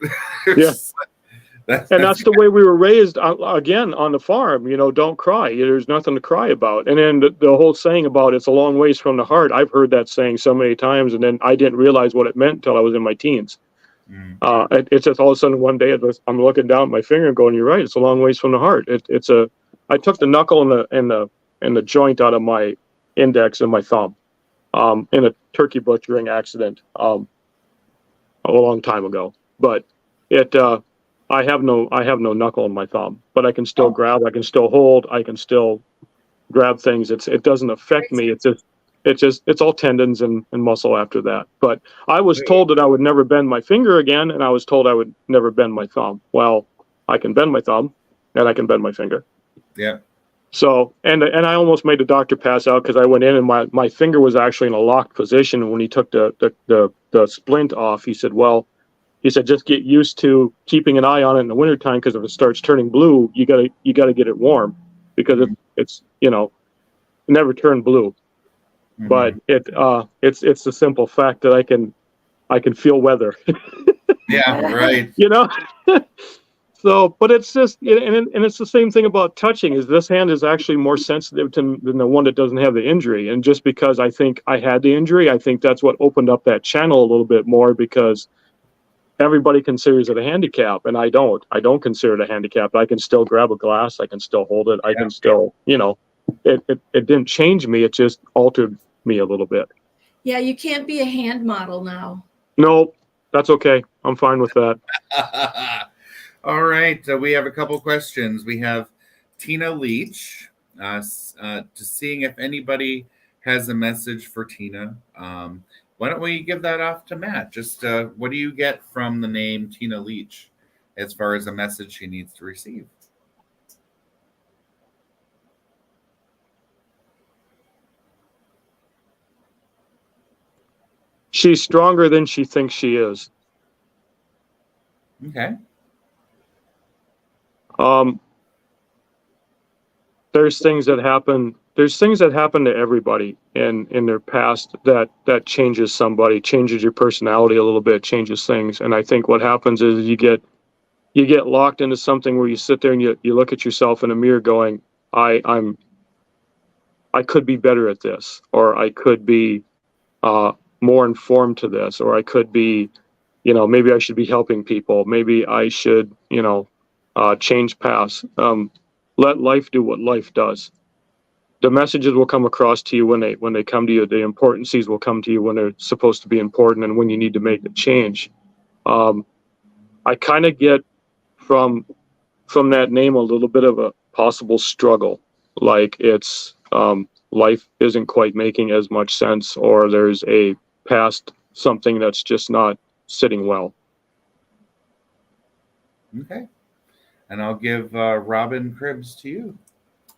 Yes. And that's the way we were raised, again, on the farm. Don't cry. There's nothing to cry about. And then the whole saying about it's a long ways from the heart. I've heard that saying so many times, and then I didn't realize what it meant until I was in my teens. It's just all of a sudden one day I'm looking down at my finger and going, you're right, it's a long ways from the heart. I took the knuckle and the joint out of my index and my thumb in a turkey butchering accident a long time ago. But I have no knuckle in my thumb, but I can still grab, I can still hold, I can still grab things. It doesn't affect me. It's it's all tendons and muscle after that. But I was told that I would never bend my finger again, and I was told I would never bend my thumb. Well, I can bend my thumb, and I can bend my finger. Yeah. So, and I almost made the doctor pass out because I went in and my finger was actually in a locked position. And when he took the splint off, he said, just get used to keeping an eye on it in the wintertime, because if it starts turning blue, you gotta get it warm, because it's never turn blue. Mm-hmm. But it's the simple fact that I can feel weather. Yeah, right. So, but it's just, and it's the same thing about touching, is this hand is actually more sensitive than the one that doesn't have the injury. And just because I think I had the injury, I think that's what opened up that channel a little bit more, because everybody considers it a handicap, and I don't consider it a handicap. I can still grab a glass. I can still hold it. I can still, it didn't change me. It just altered me a little bit. Yeah, you can't be a hand model now. No, that's okay. I'm fine with that. All right. We have a couple questions. We have Tina Leach, just seeing if anybody has a message for Tina. Why don't we give that off to Matt? Just what do you get from the name Tina Leach as far as a message she needs to receive? She's stronger than she thinks she is. Okay. There's things that happen to everybody in their past that changes somebody, changes your personality a little bit, changes things. And I think what happens is you get locked into something where you sit there and you look at yourself in a mirror going, I could be better at this, or I could be more informed to this, or I could be, maybe I should be helping people. Maybe I should, change paths. Let life do what life does. The messages will come across to you when they come to you. The importancies will come to you when they're supposed to be important and when you need to make the change. I kind of get from that name a little bit of a possible struggle, like it's life isn't quite making as much sense, or there's a past something that's just not sitting well. Okay. And I'll give Robin Cribbs to you.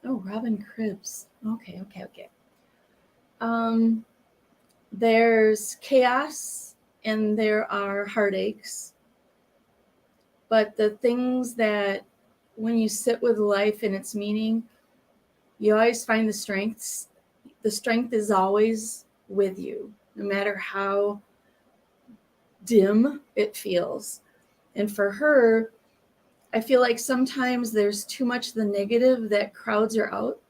Oh, Robin Cribbs. Okay. There's chaos and there are heartaches. But the things that when you sit with life and its meaning, you always find the strengths. The strength is always with you, no matter how dim it feels. And for her, I feel like sometimes there's too much the negative that crowds her out,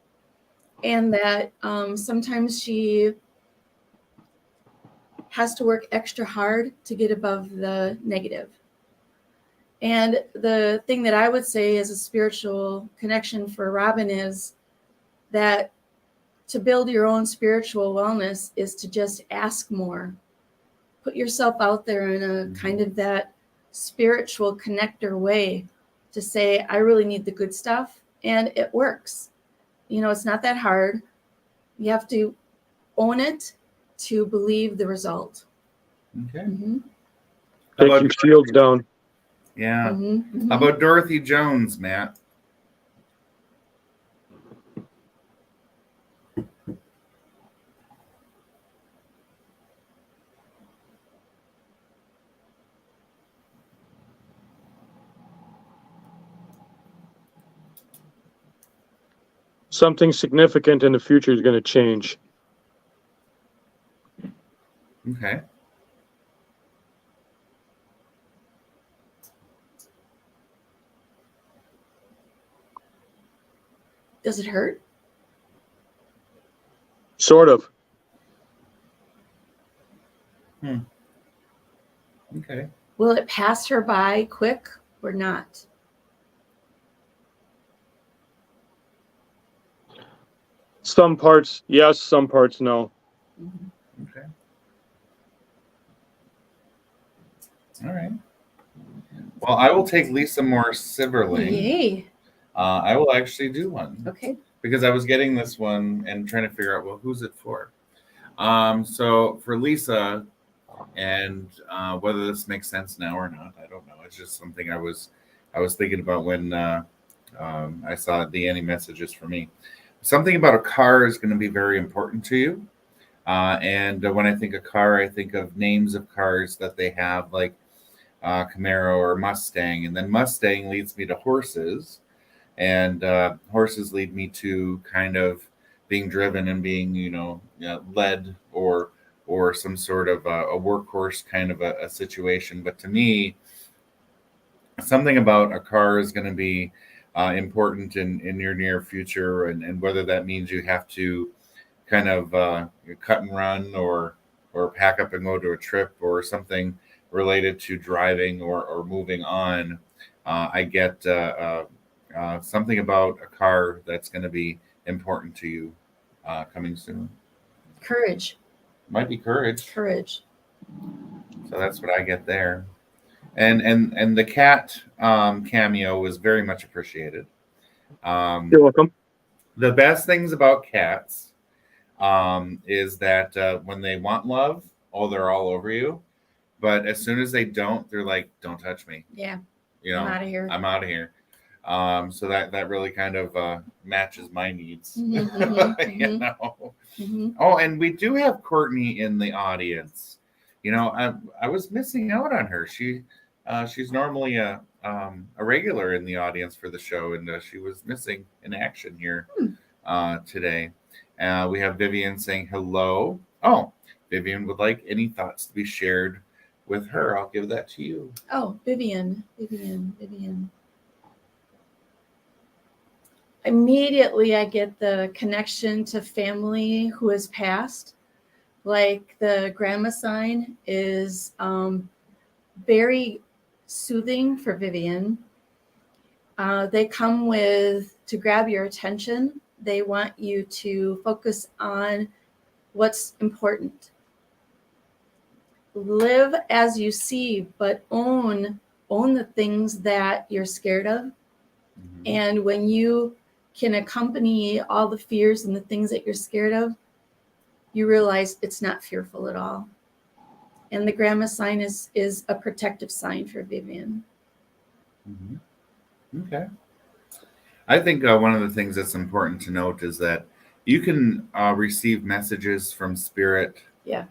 and that sometimes she has to work extra hard to get above the negative. And the thing that I would say as a spiritual connection for Robin is that to build your own spiritual wellness is to just ask more. Put yourself out there in a kind of that spiritual connector way to say, I really need the good stuff. And it works. It's not that hard. You have to own it to believe the result. Okay. Mm-hmm. Take your shields down. Yeah. Mm-hmm. How about Dorothy Jones, Matt? Something significant in the future is going to change. Okay. Does it hurt? Sort of. Okay. Will it pass her by quick or not? Some parts yes, some parts no. Okay. All right. Well, I will take Lisa Moore Siverling. Yay. I will actually do one. Okay. Because I was getting this one and trying to figure out, well, who's it for? So for Lisa, and whether this makes sense now or not, I don't know. It's just something I was thinking about when I saw the any messages for me. Something about a car is going to be very important to you. And when I think of car, I think of names of cars that they have, like Camaro or Mustang. And then Mustang leads me to horses, and horses lead me to kind of being driven and being, led, or some sort of a workhorse kind of a situation. But to me, something about a car is going to be important in your near future, and whether that means you have to kind of cut and run, or pack up and go to a trip, or something related to driving or moving on. I get something about a car that's going to be important to you coming soon. Courage. Might be courage. Courage. So that's what I get there. And the cat cameo was very much appreciated. You're welcome. The best things about cats is that when they want love, they're all over you. But as soon as they don't, they're like, "Don't touch me." Yeah. You know, I'm out of here. I'm out of here. So that really kind of matches my needs. Mhm, You know. Mhm. Oh, and we do have Courtney in the audience. I was missing out on her. She's normally a regular in the audience for the show, and she was missing in action here today. We have Vivian saying hello. Oh, Vivian would like any thoughts to be shared with her. I'll give that to you. Oh, Vivian. Immediately, I get the connection to family who has passed. Like the grandma sign is very soothing for Vivian. They come to grab your attention. They want you to focus on what's important. Live as you see, but own the things that you're scared of. Mm-hmm. And when you can accompany all the fears and the things that you're scared of, you realize it's not fearful at all. And the grandma sign is a protective sign for Vivian. Mm-hmm. Okay. I think one of the things that's important to note is that you can receive messages from spirit,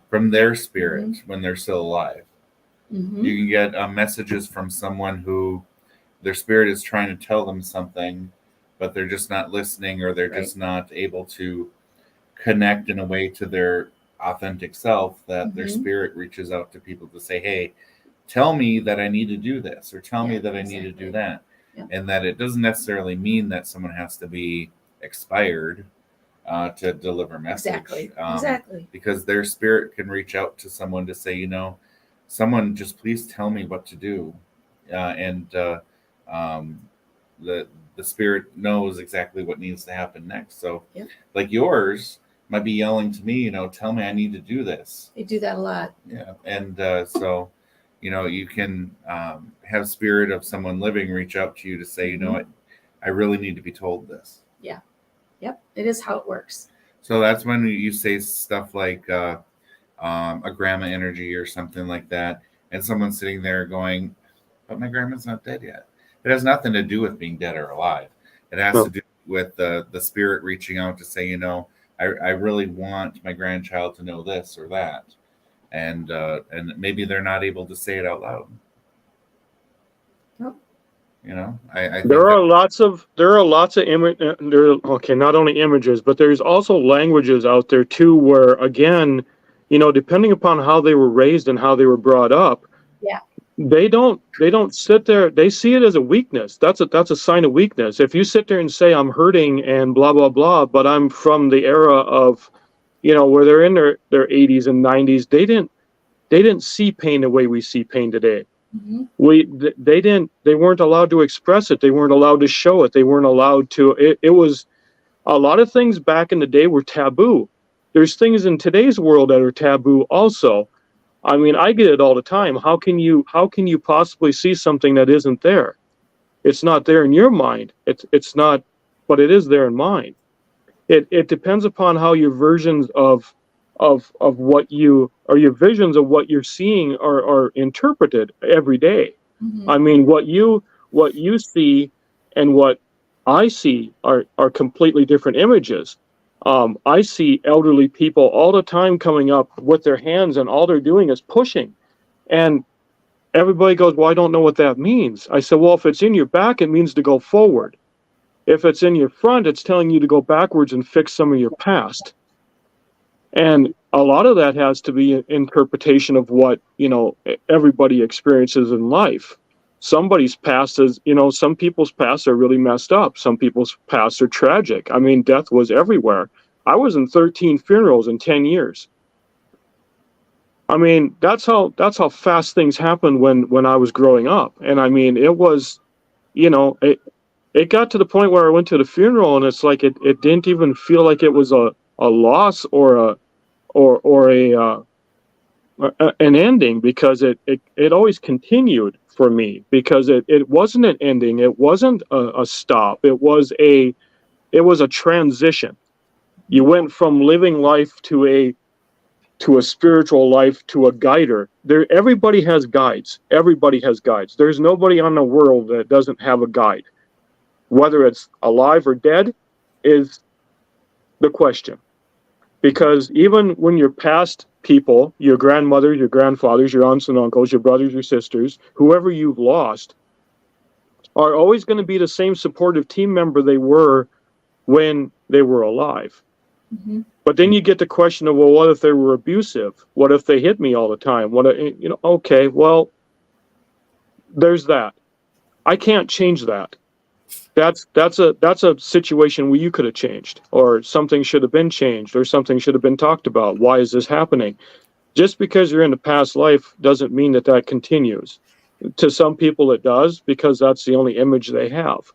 from their spirit, when they're still alive. Mm-hmm. You can get messages from someone who their spirit is trying to tell them something, but they're just not listening, or they're just not able to connect in a way to their authentic self, that their spirit reaches out to people to say, "Hey, tell me that I need to do this," or tell me that I need to do that. And that it doesn't necessarily mean that someone has to be expired to deliver a message. Exactly. Because their spirit can reach out to someone to say, someone just please tell me what to do. And the spirit knows exactly what needs to happen next. So like yours might be yelling to me, tell me I need to do this. They do that a lot. Yeah. And so you can have spirit of someone living reach out to you to say, what, I really need to be told this. Yeah. Yep. It is how it works. So that's when you say stuff like a grandma energy or something like that, and someone's sitting there going, but my grandma's not dead yet. It has nothing to do with being dead or alive. It has to do with the spirit reaching out to say, I really want my grandchild to know this or that. And maybe they're not able to say it out loud. Nope. I think there are lots of not only images, but there's also languages out there too, where again, depending upon how they were raised and how they were brought up, they don't sit there. They see it as a weakness. That's a sign of weakness. If you sit there and say I'm hurting and blah blah blah, but I'm from the era of, where they're in their 80s and 90s, they didn't see pain the way we see pain today. Mm-hmm. They weren't allowed to express it. They weren't allowed to show it. They weren't allowed to. It was a lot of things back in the day were taboo. There's things in today's world that are taboo also. I mean, I get it all the time. How can you possibly see something that isn't there? It's not there in your mind. It's not, but it is there in mine. It depends upon how your versions of of what you, or your visions of what you're seeing are interpreted every day. Mhm. I mean, what you see and what I see are completely different images. I see elderly people all the time coming up with their hands, and all they're doing is pushing. And everybody goes, well, I don't know what that means. I said, well, if it's in your back, it means to go forward. If it's in your front, it's telling you to go backwards and fix some of your past. And a lot of that has to be an interpretation of what, everybody experiences in life. Somebody's past is, some people's pasts are really messed up. Some people's pasts are tragic. I mean, death was everywhere. I was in 13 funerals in 10 years. I mean, that's how fast things happened when I was growing up. And I mean, it was, it got to the point where I went to the funeral, and it's like it didn't even feel like it was a loss or an ending, because it always continued for me, because it wasn't an ending, it wasn't a stop, it was a transition. You went from living life to a spiritual life to a guider. Everybody has guides. There's nobody on the world that doesn't have a guide. Whether it's alive or dead is the question. Because even when you're past people, your grandmothers, your grandfathers, your aunts and uncles, your brothers, your sisters, whoever you've lost, are always going to be the same supportive team member they were when they were alive. Mhm. But then you get the question of, well, what if they were abusive? What if they hit me all the time? Okay, well, there's that. I can't change that. That's a situation where you could have changed, or something should have been changed, or something should have been talked about. Why is this happening? Just because you're in a past life doesn't mean that continues. To some people it does, because that's the only image they have.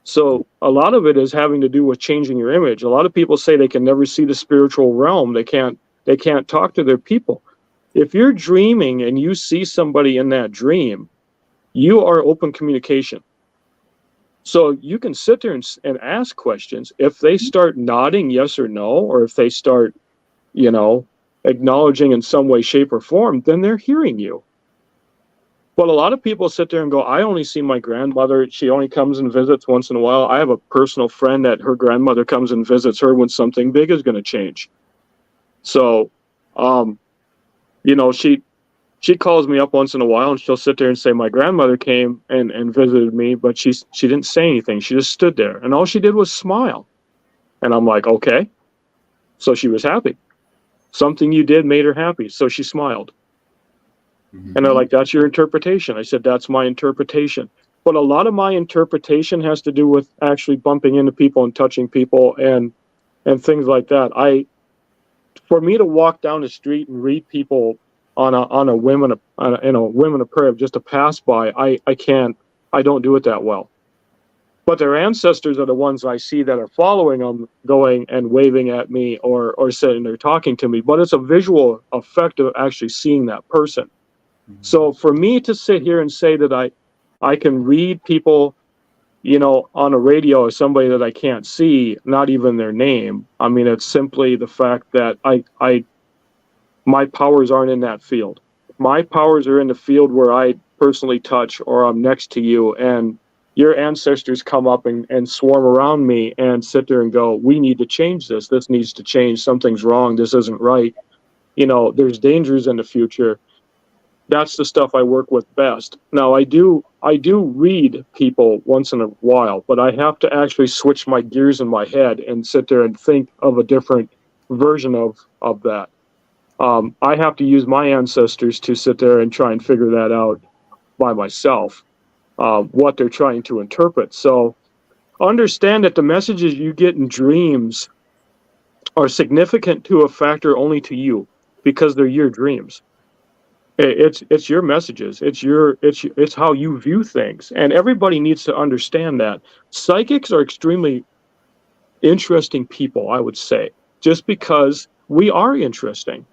So a lot of it is having to do with changing your image. A lot of people say they can never see the spiritual realm. They can't talk to their people. If you're dreaming and you see somebody in that dream, you are open communication. So you can sit there and ask questions. If they start nodding yes or no, or if they start, acknowledging in some way, shape, or form, then they're hearing you. But a lot of people sit there and go, I only see my grandmother. She only comes and visits once in a while. I have a personal friend that her grandmother comes and visits her when something big is going to change. So, she calls me up once in a while, and she'll sit there and say, my grandmother came and visited me, but she didn't say anything. She just stood there, and all she did was smile. And I'm like, okay. So she was happy. Something you did made her happy, so she smiled. Mm-hmm. And they're like, that's your interpretation. I said, that's my interpretation. But a lot of my interpretation has to do with actually bumping into people and touching people and things like that. For me to walk down the street and read people on a whim and a prayer of just to pass by, I don't do it that well. But their ancestors are the ones I see that are following them, going and waving at me or sitting there talking to me. But it's a visual effect of actually seeing that person. Mm-hmm. So for me to sit here and say that I can read people, on a radio, as somebody that I can't see, not even their name. I mean, it's simply the fact that my powers aren't in that field. My powers are in the field where I personally touch, or I'm next to you, and your ancestors come up and swarm around me and sit there and go, we need to change this. This needs to change. Something's wrong. This isn't right. There's dangers in the future. That's the stuff I work with best. Now, I do read people once in a while, but I have to actually switch my gears in my head and sit there and think of a different version of that. I have to use my ancestors to sit there and try and figure that out by myself, what they're trying to interpret. So understand that the messages you get in dreams are significant to a factor only to you, because they're your dreams. It's your messages. It's how you view things. And everybody needs to understand that. Psychics are extremely interesting people, I would say, just because we are interesting.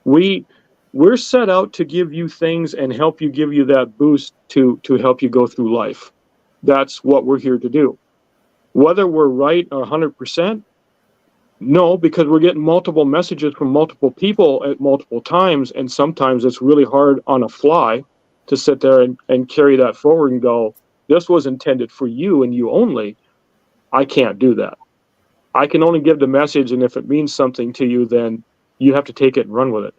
We're set out to give you things and help you, give you that boost to help you go through life. That's what we're here to do. Whether we're right 100%, No, because we're getting multiple messages from multiple people at multiple times, and sometimes it's really hard on a fly to sit there and carry that forward and go, this was intended for you and you only. I can't do that. I can only give the message, and if it means something to you, then you have to take it and run with it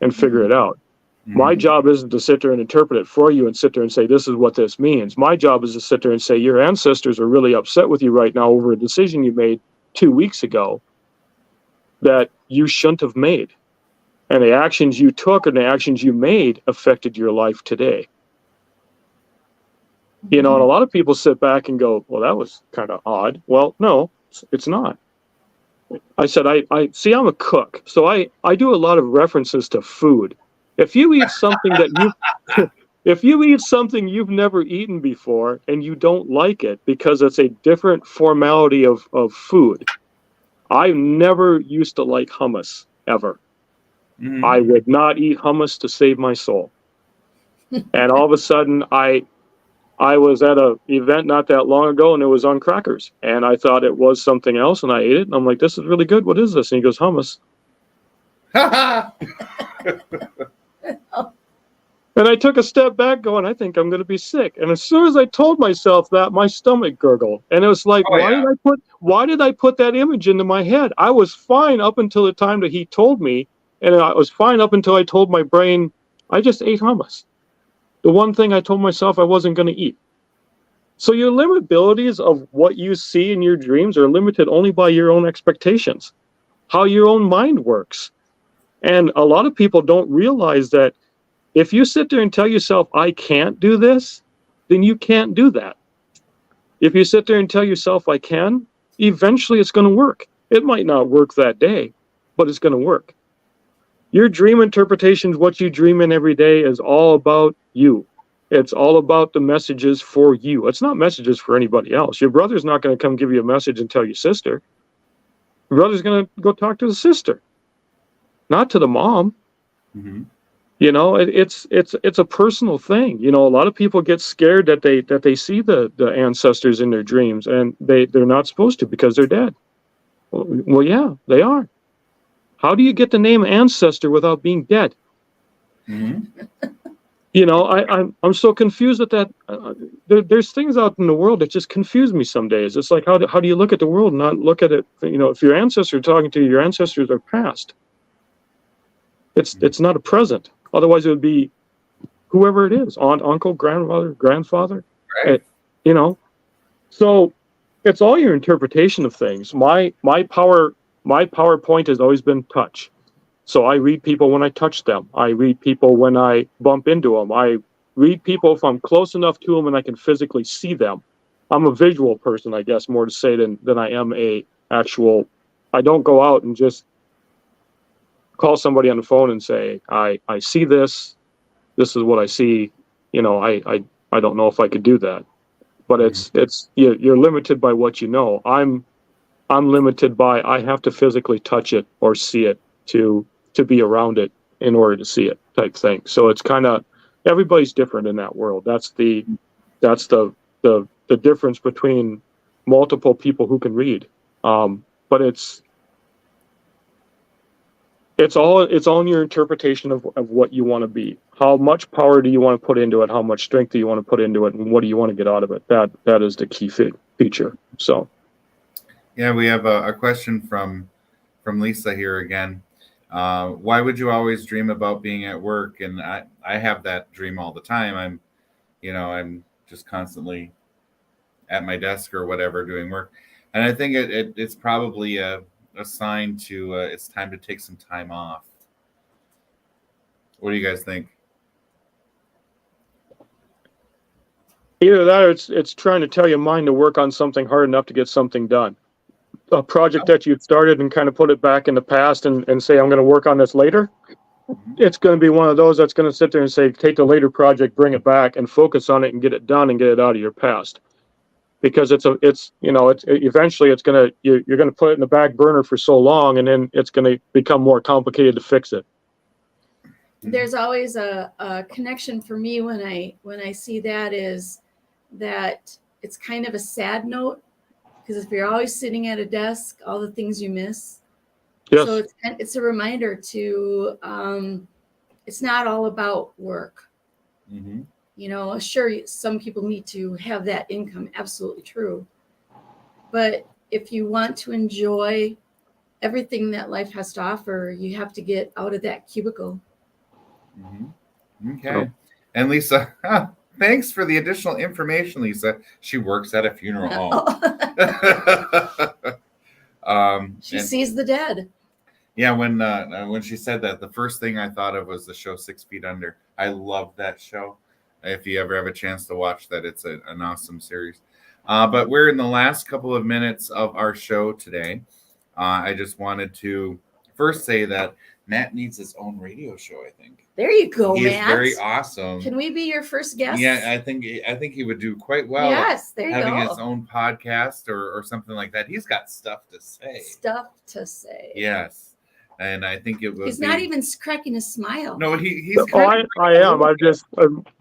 and figure it out. My job isn't to sit there and interpret it for you and sit there and say, this is what this means. My job is to sit there and say, your ancestors are really upset with you right now over a decision you made 2 weeks ago that you shouldn't have made. And the actions you took and the actions you made affected your life today. You know, and a lot of people sit back and go, well, that was kind of odd. Well, no, it's not. I said, I see, I'm a cook. So I do a lot of references to food. If you eat something if you eat something you've never eaten before and you don't like it because it's a different formality of food. I never used to like hummus, ever. I would not eat hummus to save my soul. And all of a sudden, I was at an event not that long ago, and it was on crackers. And I thought it was something else, and I ate it. And I'm like, this is really good. What is this? And he goes, hummus. And I took a step back going, I think I'm going to be sick. And as soon as I told myself that, my stomach gurgled. And it was like, why did I put that image into my head? I was fine up until the time that he told me. And I was fine up until I told my brain, I just ate hummus. The one thing I told myself I wasn't going to eat. So your limitabilities of what you see in your dreams are limited only by your own expectations, how your own mind works. And a lot of people don't realize that if you sit there and tell yourself, I can't do this, then you can't do that. If you sit there and tell yourself, I can, eventually it's going to work. It might not work that day, but it's going to work. Your dream interpretations, what you dream in every day, is all about you. It's all about the messages for you. It's not messages for anybody else. Your brother's not going to come give you a message and tell your sister. Your brother's going to go talk to the sister, not to the mom. You know, it's a personal thing. You know, a lot of people get scared that they see the ancestors in their dreams, and they're not supposed to because they're dead. Well, yeah, they are. How do you get the name ancestor without being dead? You know, I'm so confused at that. There's things out in the world that just confuse me some days. It's like, how do you look at the world and not look at it? You know, if your ancestors are talking to you, your ancestors are past. It's not a present. Otherwise, it would be whoever it is, aunt, uncle, grandmother, grandfather. Right. You know, so it's all your interpretation of things. My PowerPoint has always been touch. So I read people when I touch them. I read people when I bump into them. I read people if I'm close enough to them and I can physically see them. I'm a visual person, I guess, more to say than I am a actual. I don't go out and just call somebody on the phone and say, I see this. This is what I see. You know, I don't know if I could do that. But you're limited by what you know. I'm limited by I have to physically touch it or see it to be around it in order to see it, type thing. So it's kind of, everybody's different in that world. That's the difference between multiple people who can read. But it's all in your interpretation of what you want to be. How much power do you want to put into it? How much strength do you want to put into it? And what do you want to get out of it? That is the key feature. So, yeah, we have a question from Lisa here again. Why would you always dream about being at work? And I have that dream all the time. I'm just constantly at my desk or whatever doing work. And I think it's probably a sign to it's time to take some time off. What do you guys think? Either that or it's trying to tell your mind to work on something hard enough to get something done. A project that you've started and kind of put it back in the past and say, I'm going to work on this later. It's going to be one of those that's going to sit there and say, take the later project, bring it back and focus on it and get it done and get it out of your past. Because eventually you're going to put it in the back burner for so long, and then it's going to become more complicated to fix it. There's always a connection for me when I see that is that it's kind of a sad note Because if you're always sitting at a desk, all the things you miss. Yes. So it's a reminder to, it's not all about work. Mm-hmm. You know, sure, some people need to have that income. Absolutely true. But if you want to enjoy everything that life has to offer, you have to get out of that cubicle. Mm-hmm. Okay. And Lisa, thanks for the additional information, Lisa. She works at a funeral home. She sees the dead. Yeah, when she said that, the first thing I thought of was the show 6 Feet Under. I love that show. If you ever have a chance to watch that, it's an awesome series. But we're in the last couple of minutes of our show today. I just wanted to first say that Matt needs his own radio show, I think. There you go, He's Matt. very awesome. Can we be your first guest? Yeah, I think he would do quite well. Yes, there you having go. his own podcast or something like that. He's got stuff to say. Stuff to say. Yes. And I think it will. He's not even cracking a smile. No, he's. I am. I just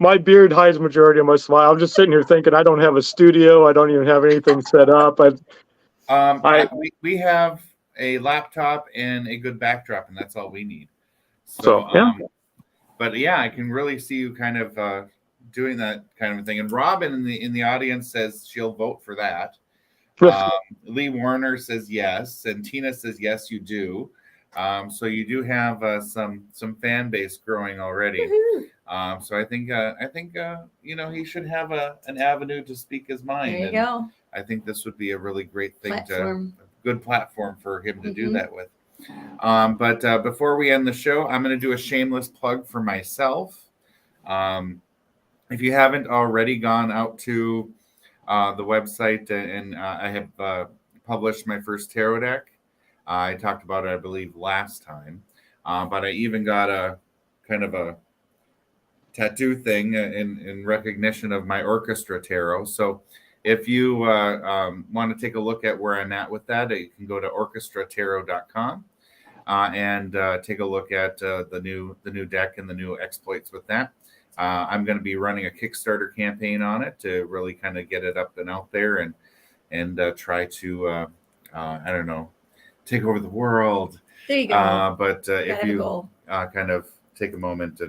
my beard hides majority of my smile. I'm just sitting here thinking I don't have a studio. I don't even have anything set up. We have a laptop and a good backdrop, and that's all we need. So yeah. But yeah, I can really see you kind of doing that kind of thing. And Robin in the audience says she'll vote for that. Lee Warner says yes, and Tina says yes, you do. So you do have some fan base growing already. So I think he should have an avenue to speak his mind. There you go. I think this would be a really great thing Platform. a good platform for him to do that with. But before we end the show, I'm going to do a shameless plug for myself. If you haven't already gone out to the website and I have published my first tarot deck. I talked about it, I believe, last time. But I even got a kind of a tattoo thing in recognition of my orchestra tarot. So if you want to take a look at where I'm at with that, you can go to orchestratarot.com and take a look at the new deck and the new exploits with that. I'm going to be running a Kickstarter campaign on it to really kind of get it up and out there and try to, I don't know, take over the world. There you go. But if you kind of take a moment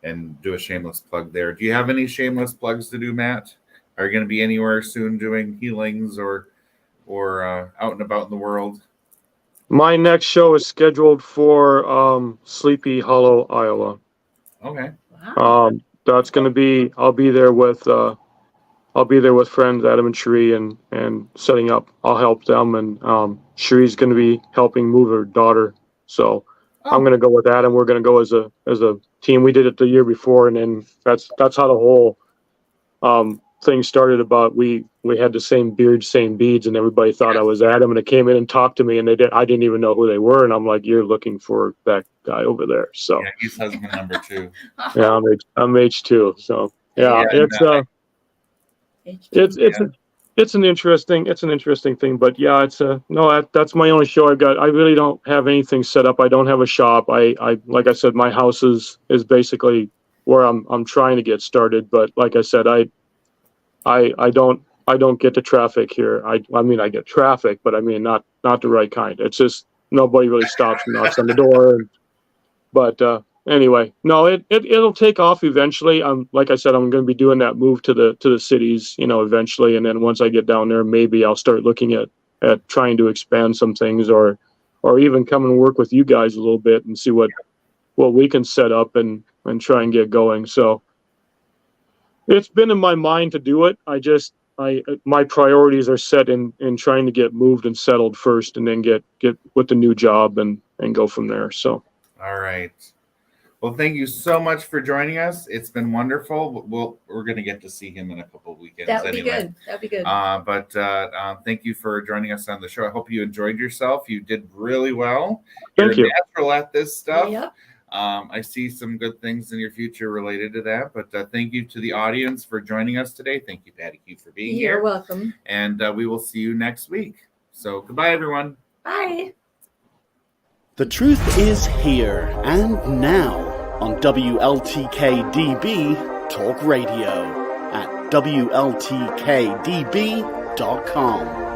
and do a shameless plug there. Do you have any shameless plugs to do, Matt? Are you going to be anywhere soon doing healings or out and about in the world? My next show is scheduled for Sleepy Hollow, Iowa. Okay. Wow. That's going to be. I'll be there with friends Adam and Cherie and setting up. I'll help them, and Cherie's going to be helping move her daughter. So I'm going to go with Adam. We're going to go as a team. We did it the year before, and then that's how the whole thing started. About we had the same beard, same beads, and everybody thought I was Adam, and they came in and talked to me, and I didn't even know who they were, and I'm like, you're looking for that guy over there. So yeah, he's husband number 2. Yeah, I'm H2. So yeah, it's an interesting thing, but yeah, that's my only show I've got. I really don't have anything set up. I don't have a shop. I like I said, my house is basically where I'm trying to get started. But like I said, I don't get the traffic here. I mean I get traffic, but I mean not the right kind. It's just nobody really stops and knocks on the door. But anyway, no, it'll take off eventually. Like I said, I'm going to be doing that move to the cities, eventually. And then once I get down there, maybe I'll start looking at trying to expand some things or even come and work with you guys a little bit and see what we can set up and try and get going. So it's been in my mind to do it. My priorities are set in trying to get moved and settled first, and then get with the new job and go from there. So. All right. Well, thank you so much for joining us. It's been wonderful. We're going to get to see him in a couple of weekends. That would be good. That'd be good. But thank you for joining us on the show. I hope you enjoyed yourself. You did really well. You're a natural at this stuff. Yep. I see some good things in your future related to that. But thank you to the audience for joining us today. Thank you, Patty Q, for being here. You're welcome. And we will see you next week. So goodbye, everyone. Bye. The truth is here and now on WLTK-DB Talk Radio at WLTK-DB.com.